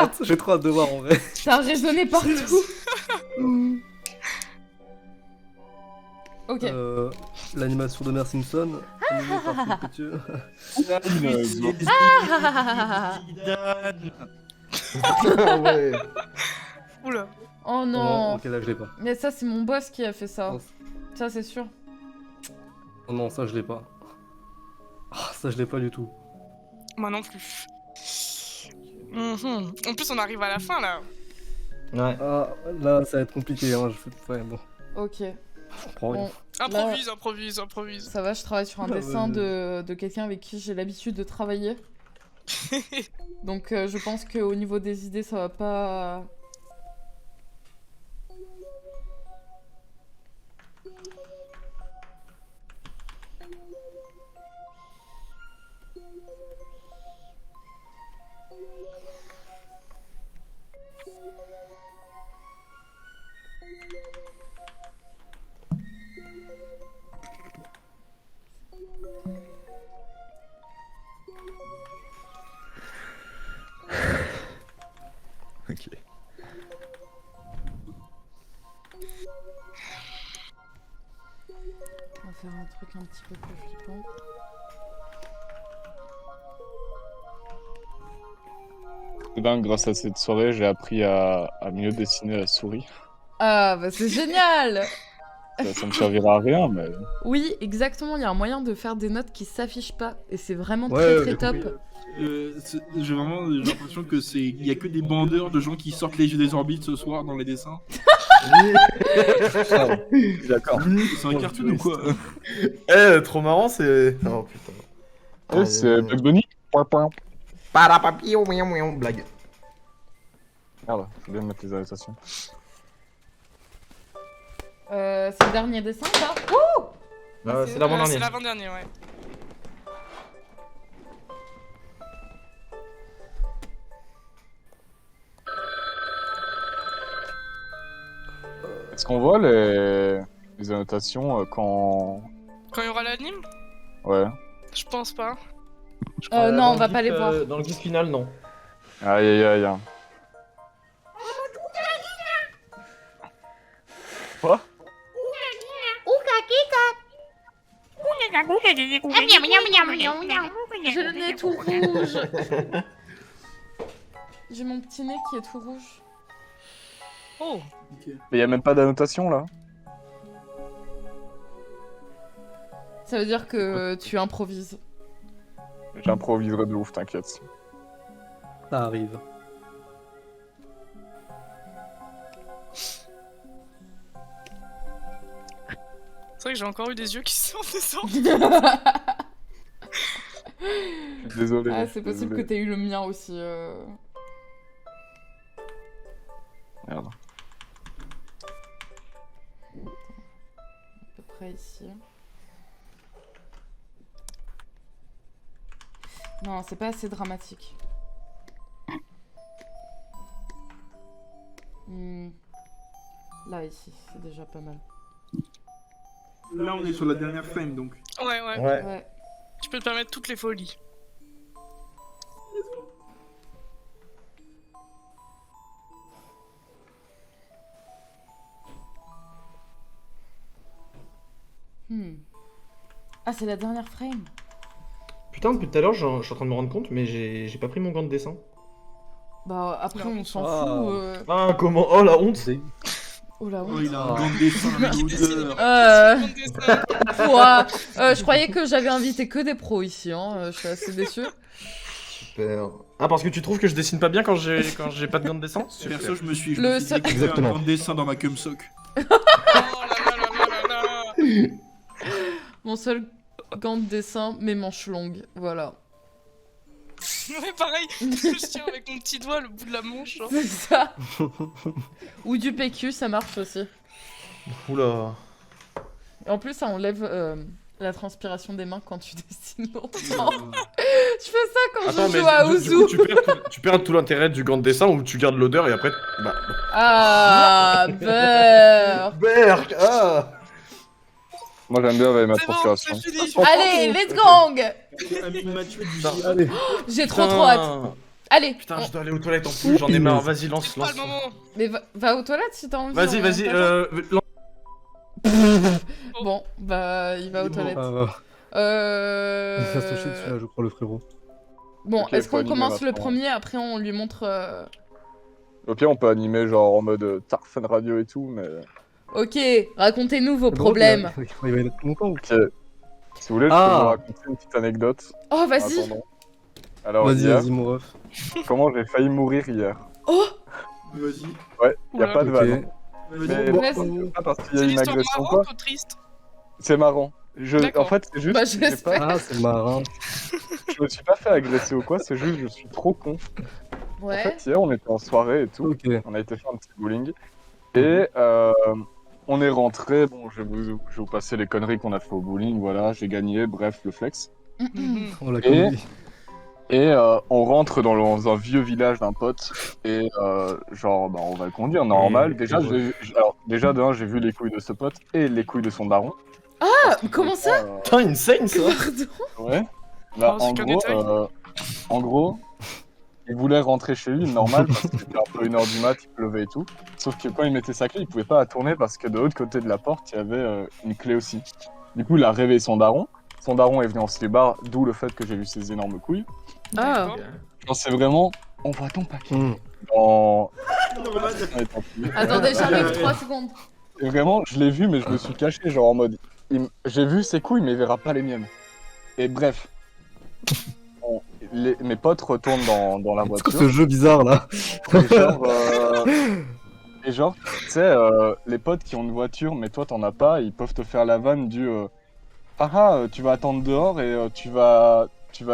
Ah, J'ai trop hâte de voir en vrai. t'as résonné partout. Ok. L'animation de Homer Simpson. animée par Philippe Pétieux. Ah ouais. Oula. Oh non. Ok, là je l'ai pas. Mais ça, c'est mon boss qui a fait ça. Non, Ça, c'est sûr. oh non, ça je l'ai pas. Ah, ça je l'ai pas du tout. Moi non plus. En plus, on arrive à la fin là. Ouais. Ah, là ça va être compliqué. Hein. Ouais, bon. Ok. Je comprends rien. Bon, Improvise, là, improvise, improvise. ça va, je travaille sur un dessin de quelqu'un avec qui j'ai l'habitude de travailler. Donc je pense qu'au niveau des idées, ça va pas... Ok. On va faire un truc un petit peu plus flippant. Dingue, grâce à cette soirée, j'ai appris à mieux dessiner la souris. Ah, bah c'est génial. Ça me servira à rien, mais... Oui, exactement, il y a un moyen de faire des notes qui s'affichent pas. Et c'est vraiment Ouais, très top. J'ai vraiment l'impression que c'est... Il y a que des bandeurs de gens qui sortent les yeux des orbites ce soir dans les dessins. D'accord. C'est un cartoon ou quoi? Eh, trop marrant, c'est. Oh putain. c'est Bugs Bunny. Parapapillon, miaou, miaou, blague. Merde, faut bien mettre les annotations. C'est le dernier dessin, ça. Ouh. C'est C'est l'avant-dernier. l'avant-dernier, ouais. Est-ce qu'on voit les annotations quand... Quand il y aura l'anime, Ouais. je pense pas. Non, on va pas les voir. Dans le gif final, non. Aïe aïe aïe. Quoi? J'ai le nez tout rouge. J'ai mon petit nez qui est tout rouge. Oh. Mais y a même pas d'annotation là. Ça veut dire que tu improvises. J'improviserai de ouf, t'inquiète. Ça arrive. C'est vrai que j'ai encore eu des yeux qui sortent des sorts. Désolé. Ah, c'est possible que t'aies eu le mien aussi. Merde. À peu près ici. Non, c'est pas assez dramatique. Là, ici, c'est déjà pas mal. Là, on est sur la dernière frame, donc. Ouais, ouais. Ouais. Tu peux te permettre toutes les folies. Ah, c'est la dernière frame. Putain, depuis tout à l'heure, je suis en train de me rendre compte, mais j'ai pas pris mon gant de dessin. Bah, après, on s'en fout. Ah, comment? Oh, la honte! Oh la honte. Oh, il a un grand dessin d'odeur. Je croyais que j'avais invité que des pros ici, hein. Je suis assez déçu. Super. Ah, parce que tu trouves que je dessine pas bien quand j'ai pas de gant de dessin? Perso, je me suis dit Exactement. un grand dessin dans ma cumsock. Mon seul gant de dessin, mes manches longues, voilà. Ouais, pareil, je tiens avec mon petit doigt le bout de la manche. Hein. C'est ça. Ou du PQ, ça marche aussi. Oula. Et en plus, ça enlève la transpiration des mains quand tu dessines longtemps. Je fais ça quand je joue à Ouzou. Tu perds tout l'intérêt du gant de dessin où tu gardes l'odeur et après. Bah. Ah, beurre. Berk, ah. Moi j'aime bien avec ma transpiration. Allez, let's gang. Mathieu du Allez. J'ai trop hâte. Allez. Putain, je dois aller aux toilettes en plus, j'en ai marre. Vas-y, lance. Pas le moment. Mais va aux toilettes si t'as envie. Vas-y, on vas-y. t'attend. Bon, bah il va aux toilettes. Il va se toucher dessus là, je crois, le frérot. Bon, Ok, est-ce faut qu'on animer commence le maintenant. premier, après on lui montre... Au pire, on peut animer genre en mode Tarfan Radio et tout, mais. Ok, racontez-nous vos problèmes. Il va y être longtemps ou Ok. Si vous voulez, je peux vous raconter une petite anecdote. Oh, en vas-y. attendant. Alors, Vas-y, hier, vas-y, mon ref. comment j'ai failli mourir hier. Oh, Vas-y. Ouais, y a Oula. pas de vanne. Vas-y. Mais Vas-y. pas parce qu'il y a C'est une l'histoire agression ou marrante quoi. ou triste? C'est marrant. En D'accord. fait, c'est juste. Bah, j'ai pas- j'espère. Ah, c'est marin. Je me suis pas fait agresser ou quoi, c'est juste je suis trop con. En Ouais. fait, hier, on était en soirée et tout. Ok. On a été faire un petit bowling. Et on est rentré. Bon, je vais vous passer les conneries qu'on a fait au bowling. Voilà, j'ai gagné. Bref, le flex. On l'a Et- connu. Et on rentre dans un vieux village d'un pote. Et genre, bah, on va le conduire normal. Déjà, déjà de un, j'ai vu les couilles de ce pote et les couilles de son daron. Ah, comment ça? Putain, insane ça. Pardon. Ouais. Bah, Oh, c'est qu'un détail. en gros, il voulait rentrer chez lui, normal, parce que c'était un peu 1h du mat, il pleuvait et tout. Sauf que quand il mettait sa clé, il pouvait pas la tourner parce que de l'autre côté de la porte, il y avait une clé aussi. Du coup, il a réveillé son daron. Son daron est venu en slibard, d'où le fait que j'ai vu ses énormes couilles. Ah. Genre, c'est vraiment, on voit ton paquet. Hmm. Dans... Attendez, j'arrive 3 secondes. Et vraiment, je l'ai vu, mais je me suis caché, genre en mode, j'ai vu ses couilles, mais il verra pas les miennes. Et bref, mes potes retournent dans la C'est voiture. quoi ce jeu bizarre là? Et genre, tu sais, les potes qui ont une voiture, mais toi t'en as pas, ils peuvent te faire la vanne du tu vas attendre dehors et tu vas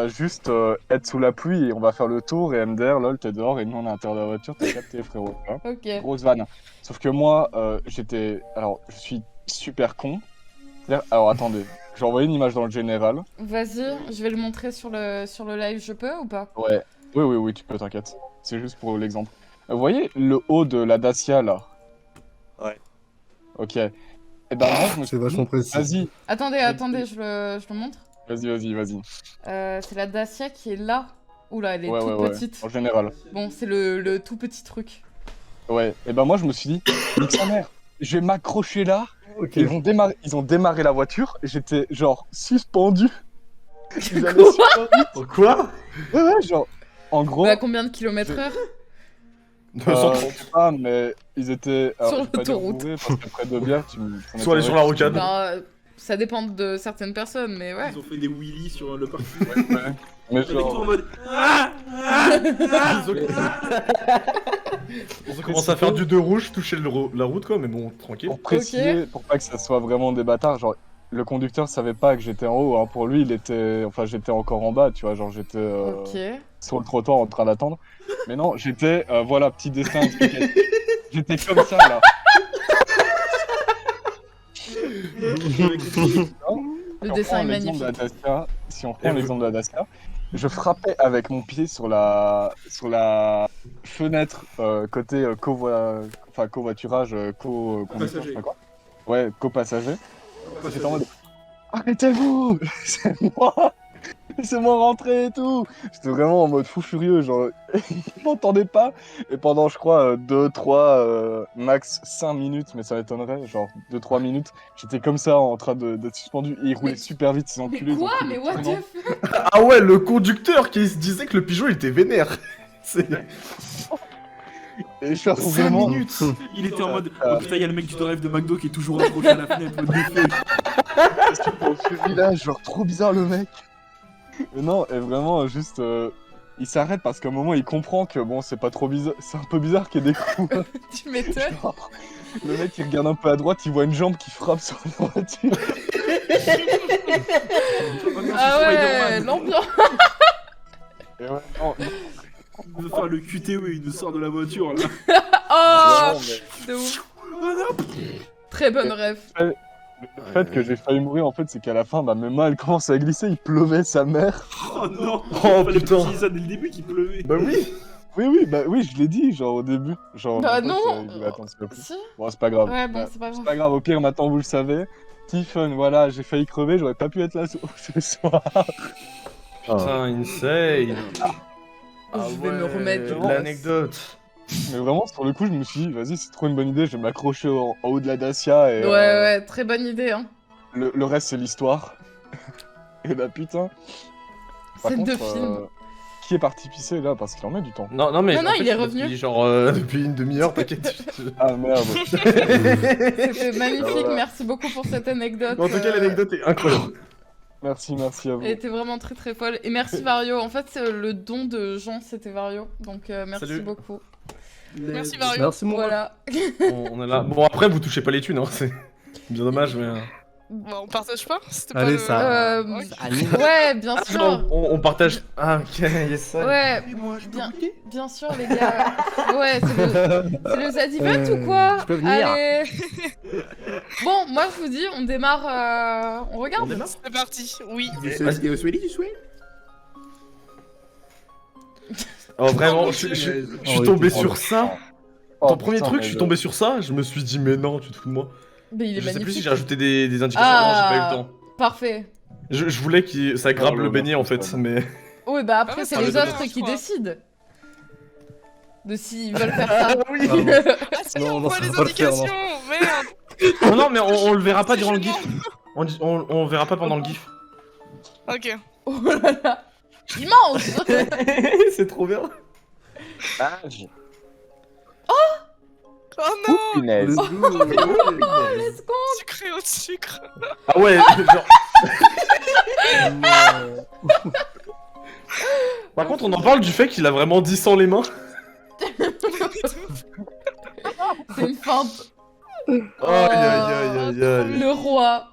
juste être sous la pluie et on va faire le tour et MDR, lol, t'es dehors et nous on est à l'intérieur de la voiture, t'as capté frérot. Hein. Ok. Grosse vanne. Sauf que moi, alors, je suis super con. Alors attendez, j'ai envoyé une image dans le général. Vas-y, je vais le montrer sur le live, je peux ou pas? Ouais, oui, tu peux, t'inquiète. C'est juste pour l'exemple. Vous voyez le haut de la Dacia là? Ouais. Ok. Et ben moi je me suis C'est vachement précis. Vas-y, Attendez, je le montre. vas-y. C'est la Dacia qui est là. Oula, elle est Ouais, toute ouais, petite. en général. Bon, c'est le tout petit truc. Ouais, et ben moi je me suis dit, nique sa mère, je vais m'accrocher là. Ok. Ils ont démarré la voiture, et j'étais genre suspendu. Ils avaient Quoi suspendu. Quoi? Ouais, genre, en gros, Mais à combien de kilomètres heure? 230. je sais pas, mais ils étaient. Sur je vais pas dire l'autoroute. bourrés, parce qu'après 2 bières, tu Soit aller sur la rocade. Ben, ça dépend de certaines personnes, mais ouais. Ils ont fait des wheelies sur le parking. Mais Avec toi en genre, mode. On commence à faire du 2 rouge, toucher la route quoi, mais bon, tranquille. pour préciser, pour pas que ça soit vraiment des bâtards, genre, le conducteur savait pas que j'étais en haut, hein. Pour lui, j'étais encore en bas, tu vois, genre j'étais Ok. sur le trottoir en train d'attendre. Mais non, j'étais, voilà, petit dessin explicatif. J'étais comme ça là. Le dessin est magnifique. Si on reprend l'exemple de la Dacia, je frappais avec mon pied sur la fenêtre côté covoiturage, co-conducteur, je sais pas quoi. Ouais, co-passager. J'étais en mode arrêtez-vous, c'est moi rentré et tout. J'étais vraiment en mode fou furieux, genre ils m'entendaient pas. Et pendant je crois 2, 3, max 5 minutes, mais ça m'étonnerait, genre 2-3 minutes, j'étais comme ça en train d'être suspendu et ils roulaient super vite ces enculés. Mais ils ont quoi? pris Mais le what tournant. the fuck? Ah ouais, le conducteur qui se disait que le pigeon il était vénère. C'est Et je suis 5 vraiment. minutes. Il était en mode. Oh putain, y'a le mec du drive de McDo qui est toujours accroché à la fenêtre. Mode défait. Au ce village, genre trop bizarre le mec. Mais non, et vraiment juste. Il s'arrête parce qu'à un moment il comprend que bon, c'est pas trop bizarre. C'est un peu bizarre qu'il y ait des coups. Tu m'étonnes. Genre, le mec il regarde un peu à droite, il voit une jambe qui frappe sur la voiture. Ah ouais, l'ambiance. Et ouais, non, Il veut faire le QTE et il nous sort de la voiture là. Oh, non, mais de ouf. Très bonne ref. le fait que j'ai failli mourir en fait, c'est qu'à la fin, bah, mes mains elles commencent à glisser, il pleuvait sa mère. Oh non. Oh Fallait putain. préciser ça dès le début qu'il pleuvait. Bah oui. Oui, je l'ai dit, genre au début. Genre, Bah mon pote, non. il devait attendre un peu plus. Si. Bon, c'est pas grave. Ouais, bon, c'est pas C'est grave. pas grave, au pire, maintenant vous le savez. Tiffun, voilà, j'ai failli crever, j'aurais pas pu être là ce soir. Putain, insane. Je vais me remettre du L'anecdote. Mais vraiment, sur le coup, je me suis dit, vas-y, c'est trop une bonne idée, je vais m'accrocher en haut de la Dacia et. Ouais, très bonne idée, hein. Le reste, c'est l'histoire. Et bah putain. Par C'est contre, deux films. Qui est parti pisser là? Parce qu'il en met du temps. Non, mais. Non, en fait, il est je l'ai revenu. depuis, genre, depuis une demi-heure, t'inquiète. Ah merde. C'était magnifique, merci beaucoup pour cette anecdote. En tout cas, l'anecdote est incroyable. Merci à vous. Elle était vraiment très très folle. Et merci Vario. En fait, c'est le don de Jean, c'était Vario. Donc merci Salut. beaucoup. Merci Vario. Merci, mon Voilà. On est là. Bon, après, vous touchez pas les thunes, hein. C'est bien dommage, mais. Bah, on partage pas. C'était Allez, pas le- ça. Ok. Ouais, bien Ah, sûr. non, on partage. Ah, ok, yes, ça. Ouais, bien sûr les gars. Ouais, c'est le Zadivent ou quoi? Je peux venir. Allez. Bon, moi je vous dis, on démarre. On regarde. C'est parti, oui. Et au Swelly, tu souhaites? Oh, vraiment, je suis tombé sur ça. Oh, Ton premier putain, truc, mais je suis tombé sur ça. Je me suis dit, mais non, tu te fous de moi. Mais il est Je sais plus magnifique. si j'ai rajouté des indications. Non, j'ai pas eu le temps. Parfait. Je voulais que ça grappe le beignet en fait, mais. Oui, bah après, Ah ouais, c'est ça les me autres dérange qui pas. décident. De s'ils veulent faire ça. oui. Ah si, Non, on non, voit ça les va pas le faire, indications. Merde. Non, mais on le verra pas durant le gif. On verra pas pendant le gif. Ok. Oh là là. Immense. C'est trop bien. Oh non. Punaise. Let's go. Sucré au sucre. Ah ouais, genre. Par contre, on en parle du fait qu'il a vraiment 10 sans les mains. C'est une feinte. Aïe aïe aïe aïe aïe. Le roi.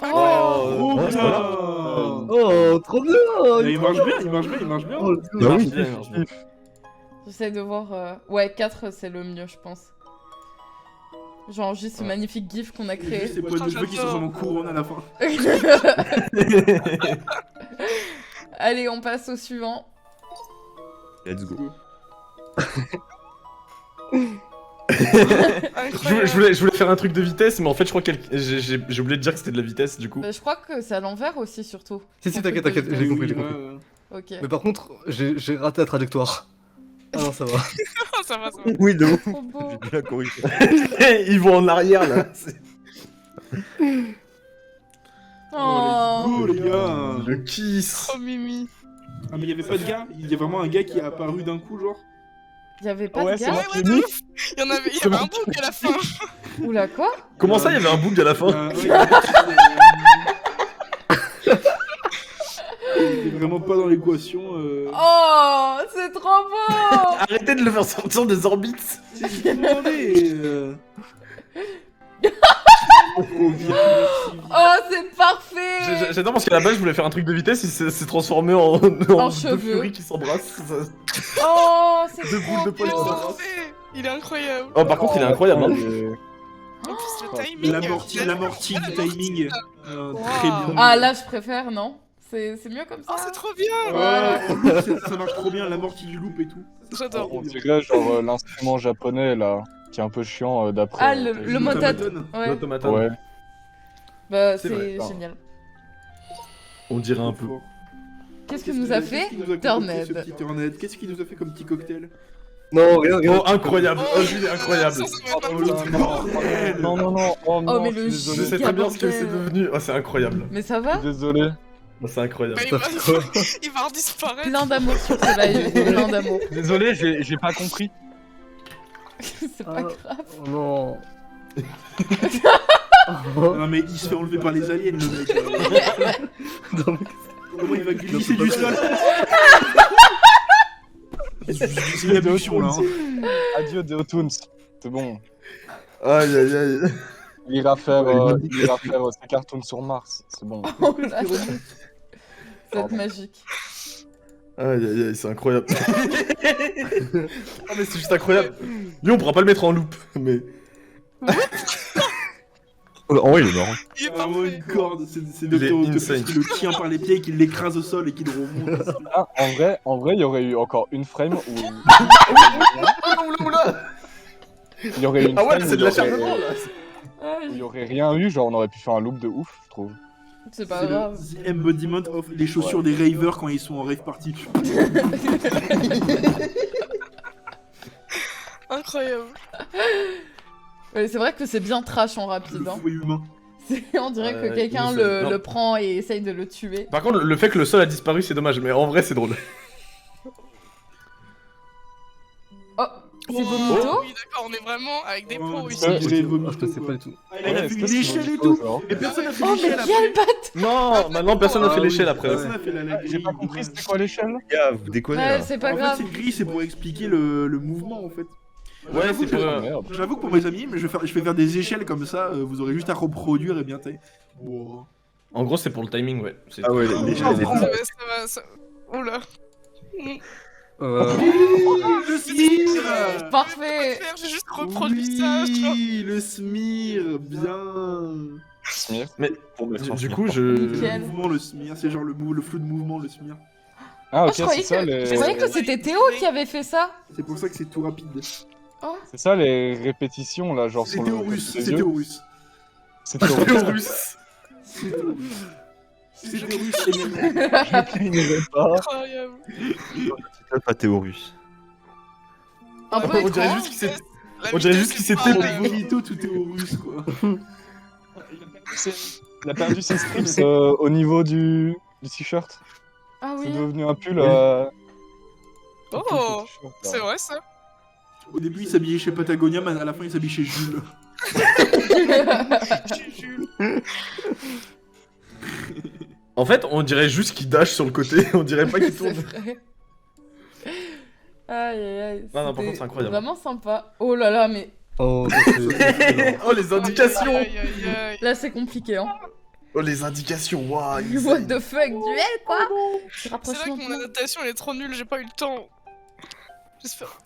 Oh, putain. Oh, trop bien. Il marche bien, il marche bien, il marche bien. Oh, Bah oui. J'essaie de voir. Ouais, 4 c'est le mieux, je pense. J'enregistre ce magnifique gif qu'on a créé. Juste ces points de cheveux qui se transforment en couronne à la fin. Allez, on passe au suivant. Let's go. Je voulais faire un truc de vitesse, mais en fait, je crois que j'ai oublié de dire que c'était de la vitesse du coup. Bah, je crois que c'est à l'envers aussi, surtout. Si, t'inquiète, j'ai compris, j'ai compris. Ok. Mais par contre, j'ai raté la trajectoire. Ah non, ça va. Ça va, ça va. Oui, de ouf. Trop beau. J'ai bien corrigé. Ils vont en arrière là. Oh. Go les gars. Le kiss. Oh Mimi. Ah mais y'avait pas de gars, il y a vraiment un gars qui est apparu d'un coup genre. Il y avait pas Ouais, de c'est gars. moi. Ouais, de ouf. Il y avait un bouc à la fin. Oula, quoi? Comment ça, il y avait un bug à la fin? Ouais, il est vraiment pas dans l'équation. Oh, c'est trop beau. Arrêtez de le faire sortir des orbites. C'est ce que je demandais. Oh, c'est parfait. J'adore parce qu'à la base, je voulais faire un truc de vitesse, il s'est transformé en deux cheveux. furies qui s'embrassent. Oh, c'est Deux boules de trop poils qui beau. s'embrassent. Parfait. Il est incroyable. Oh, par contre, il est incroyable. Hein. En plus, le timing. L'amorti du timing. Wow. Très bien. Ah, là, je préfère, non? C'est mieux comme ça. Oh, c'est trop bien. Ouais, ça marche trop bien, l'amorti du loop et tout. J'adore. On dirait genre l'instrument japonais là, qui est un peu chiant d'après. Ah, le motade. Ouais. L'automaton. Ouais. Bah, C'est c'est vrai. génial. On dirait un peu. Qu'est-ce que nous a fait Turned? Qu'est-ce qu'il nous a fait comme petit cocktail? Non, rien, rien. Oh, incroyable. Oh, lui, incroyable. Ça va être un Non, non, non. Oh, non, mais le je suis Je désolé. sais très bien ce que bordel. c'est devenu. Oh, c'est incroyable. Mais ça va? Désolé. Oh, c'est incroyable. Bah, il va disparaître. Plein d'amour sur ce live, plein d'amour. Désolé, j'ai pas compris. C'est pas grave. Oh non. Non mais il se fait enlever par les aliens le mec. Non, mais- Comment il va glisser du sol? C'est une abduction là. Hein. Adieu Deotoons. C'est bon. Aïe aïe aïe. Il ira faire ses cartoons sur Mars. C'est bon. Oh là là. C'est magique. Aïe aïe aïe, c'est incroyable. Ah mais c'est juste incroyable. Lui on pourra pas le mettre en loop, mais... En vrai, il est mort. Il est Vraiment parfait. une corde, c'est Il est Docteur Octopus insane. qui le tient par les pieds et qui l'écrase au sol et qui le remonte. Ah, en vrai, il y aurait eu encore une frame où. Oula oula. Il y aurait une Ah ouais, frame c'est où de l'acharnement là. il y aurait rien eu, genre on aurait pu faire un loop de ouf, je trouve. C'est pas C'est grave. le embodiment of les chaussures des ravers quand ils sont en rave party. Incroyable. Ouais, c'est vrai que c'est bien trash en rapide. Le Hein. fouet humain. On dirait que Ouais, quelqu'un il nous- non. le prend et essaye de le tuer. Par contre, le fait que le sol a disparu, c'est dommage, mais en vrai, c'est drôle. Oh, c'est vomito. Oui, d'accord, on est vraiment avec des pros ici. Je te sais pas du tout. Elle a fait une échelle et tout. Et personne n'a fait Oh, mais l'échelle quelle après. batte. Non, maintenant personne n'a fait l'échelle après. Personne n'a fait la J'ai pas compris, c'était quoi l'échelle? Gars, vous déconnez Ouais, là. c'est pas En fait, grave. c'est gris, c'est pour expliquer le mouvement en fait. Ouais, c'est pour. Merde. J'avoue que pour mes amis, mais je vais faire des échelles comme ça, vous aurez juste à reproduire et bien t'es. Wow. En gros, c'est pour le timing, ouais. C'est- Ah ouais, l'échelle elle est Ça va, ça va. Oula. Le smear. Parfait. J'ai juste reproduit ça. genre. Oui, le smear, bien. Smear. Mais Pour mettre du coup, Le je. Nickel. mouvement, le smear, c'est genre le flou de mouvement, le smear. Ah, Oh, ok, je croyais c'est ça, je croyais que c'était Théo qui avait fait ça. C'est pour ça que c'est tout rapide. c'est ça les répétitions là, genre sur C'était le. au russe, sur les c'était yeux. au russe. C'était au C'était russe. au russe. C'était au russe. C'était au russe, et même- Je clinerai pas. Incroyable. pas théorus. Un peu On dirait étrange. juste qu'il s'est. La On dirait vidéo, juste qu'il c'est s'est pas, télé- Vomito, tout est au russe quoi. Il a perdu ses strips au niveau du t-shirt. Ah oui. C'est devenu un pull. Oh, c'est vrai ça. Au début il s'habillait chez Patagonia, mais à la fin il s'habille chez Jules. Jules. En fait, on dirait juste qu'il dash sur le côté, on dirait pas qu'il C'est tourne. vrai. Aïe aïe aïe. Non, non, par contre, c'était c'est incroyable. Vraiment sympa. Oh là là, mais Oh, ça, c'est- Oh, les indications! Aïe, aïe, aïe. là c'est compliqué hein. Oh, les indications, waouh! What the fuck, duel quoi. C'est vrai Rapprochement. que mon adaptation elle est trop nulle, j'ai pas eu le temps. J'espère.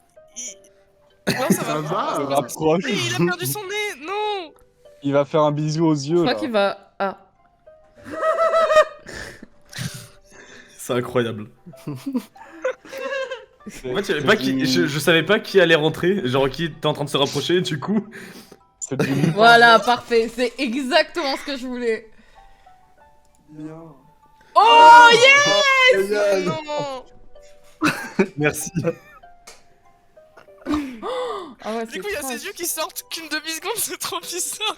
Non, ça va. va, Rapproche. Mais il a perdu son nez, non. Il va faire un bisou aux Je yeux. crois Là. qu'il va. Ah. C'est incroyable. C'est- En fait, c'est pas qui... du- je savais pas qui allait rentrer, genre qui était en train de se rapprocher, du coup. c'est du- Voilà, parfait. C'est exactement ce que je voulais. Bien. Oh yeah. Non. Merci. Ah ouais, Du c'est coup, il y a trash. ses yeux qui sortent qu'une demi-seconde, c'est trop bizarre.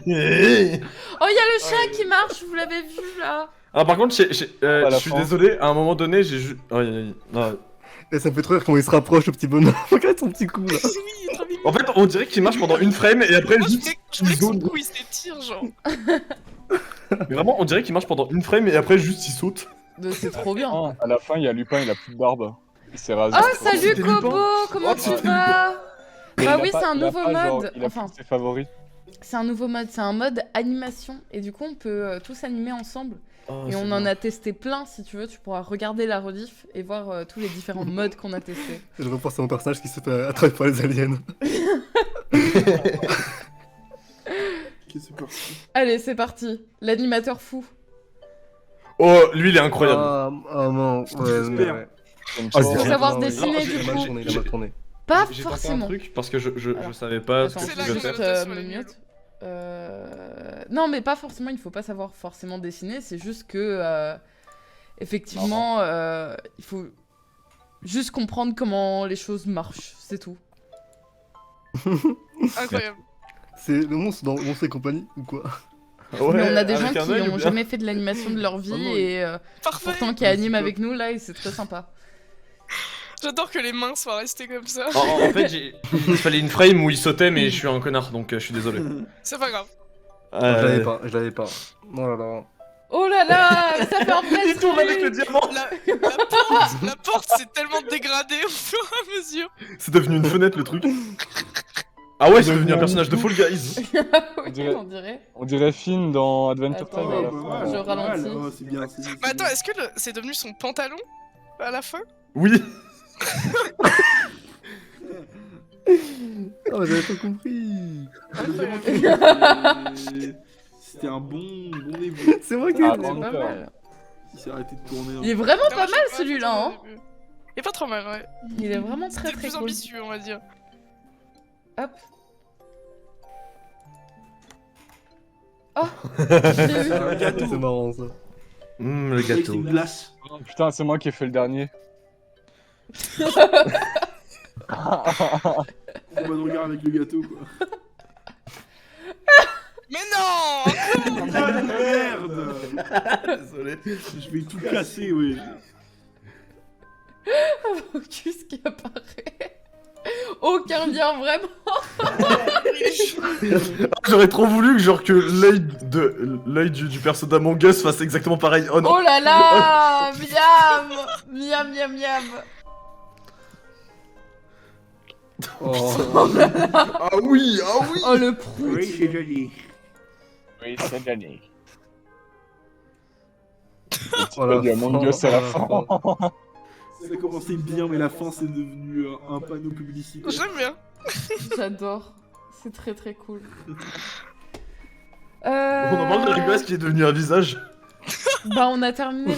Oh, il y a le chat qui marche, vous l'avez vu là. Ah, par contre, À je la suis fin. désolé, à un moment donné, j'ai juste. Oh, non. Et ça me fait trop rire quand il se rapproche, le petit bonhomme. Regarde son petit cou là. Oui, il est trop mignon. En fait, on dirait qu'il marche pendant une frame et après Moi, juste. je voulais que son zone. cou il s'étire, genre. Mais vraiment, on dirait qu'il marche pendant une frame et après juste il saute. C'est trop bien. Ah, à la fin, il y a Lupin, il a plus de barbe. Il s'est rasé. Oh, salut C'était Lupin. Kobo, comment Oh, tu c'était vas? Mais Bah il a oui, pas- c'est un il a nouveau pas, genre, mode. il a Enfin, plus ses favoris. c'est un nouveau mode, c'est un mode animation. Et du coup, on peut tous animer ensemble. Oh, Et on en a testé plein, si tu veux. Tu pourras regarder la rediff et voir tous les différents modes qu'on a testés. Je repense à mon personnage qui se fait attraper par les aliens. Ok, c'est parti. Allez, c'est parti. L'animateur fou. Oh, lui il est incroyable. Ah non, ouais, J'espère. ouais. Comme Ah, ça. c'est Faut savoir Non, dessiner il du a mal coup. tourné, il a mal tourné. Pas J'ai tenté un forcément. truc parce que je Alors, savais pas ce Attends, que C'est je là devais que faire. je note. me mute. Non, mais pas forcément, il faut pas savoir forcément dessiner, c'est juste que, effectivement, il faut juste comprendre comment les choses marchent, c'est tout. Incroyable. C'est le monstre dans Monstre et compagnie ou quoi? mais on a des gens avec un qui œil ou ont bien jamais fait de l'animation de leur vie Ah non, et Parfait. pourtant qui animent avec nous là et c'est très sympa. J'adore que les mains soient restées comme ça. En fait, il fallait une frame où il sautait, mais je suis un connard donc je suis désolé. C'est pas grave. Je l'avais pas. Oh là là. Oh là là, ça fait un vrai Il tourne avec le truc. diamant. La porte s'est tellement dégradée au fur et à mesure. C'est devenu une fenêtre le truc. Ah ouais, c'est devenu un personnage de Fall Guys. Oui, on dirait. On dirait Finn dans Adventure Attends, Time à la bah, fin. ouais, Je pas mal. ralentis. Oh, c'est bien, c'est bien. Mais attends, est-ce que c'est devenu son pantalon à la fin? Oui. Oh, mais j'avais pas compris. C'était un bon début. C'est moi qui Ah, C'est bon, pas d'accord. mal. Il s'est arrêté de tourner. Il est vraiment Non, pas j'ai mal pas celui-là, fait hein. au début. Il est pas trop mal, ouais. Il est vraiment très C'était très plus cool. ambitieux, on va dire. Hop. Oh, je l'ai eu. Un gâteau. C'est marrant ça. Le Avec gâteau. une glace. Oh, putain, c'est moi qui ai fait le dernier. On va nous regarder avec le gâteau, quoi. Mais non. Putain de merde. Désolé. Je vais tout casser, oui. Focus qui apparaît. Aucun lien, vraiment. J'aurais trop voulu que genre que l'œil du perso d'Among Us fasse exactement pareil. Oh non. Oh là là. Miam. Miam, miam, miam. Oh. Ah oui, ah oui. Oh le prout. Oui, c'est joli. Oui, c'est gagné. Oh la Du Among Us à la fin. Ça a commencé bien, mais la fin, c'est devenu un panneau publicitaire. J'aime bien. J'adore. C'est très très cool. On en parle de la glace qui est devenue un visage. Bah on a terminé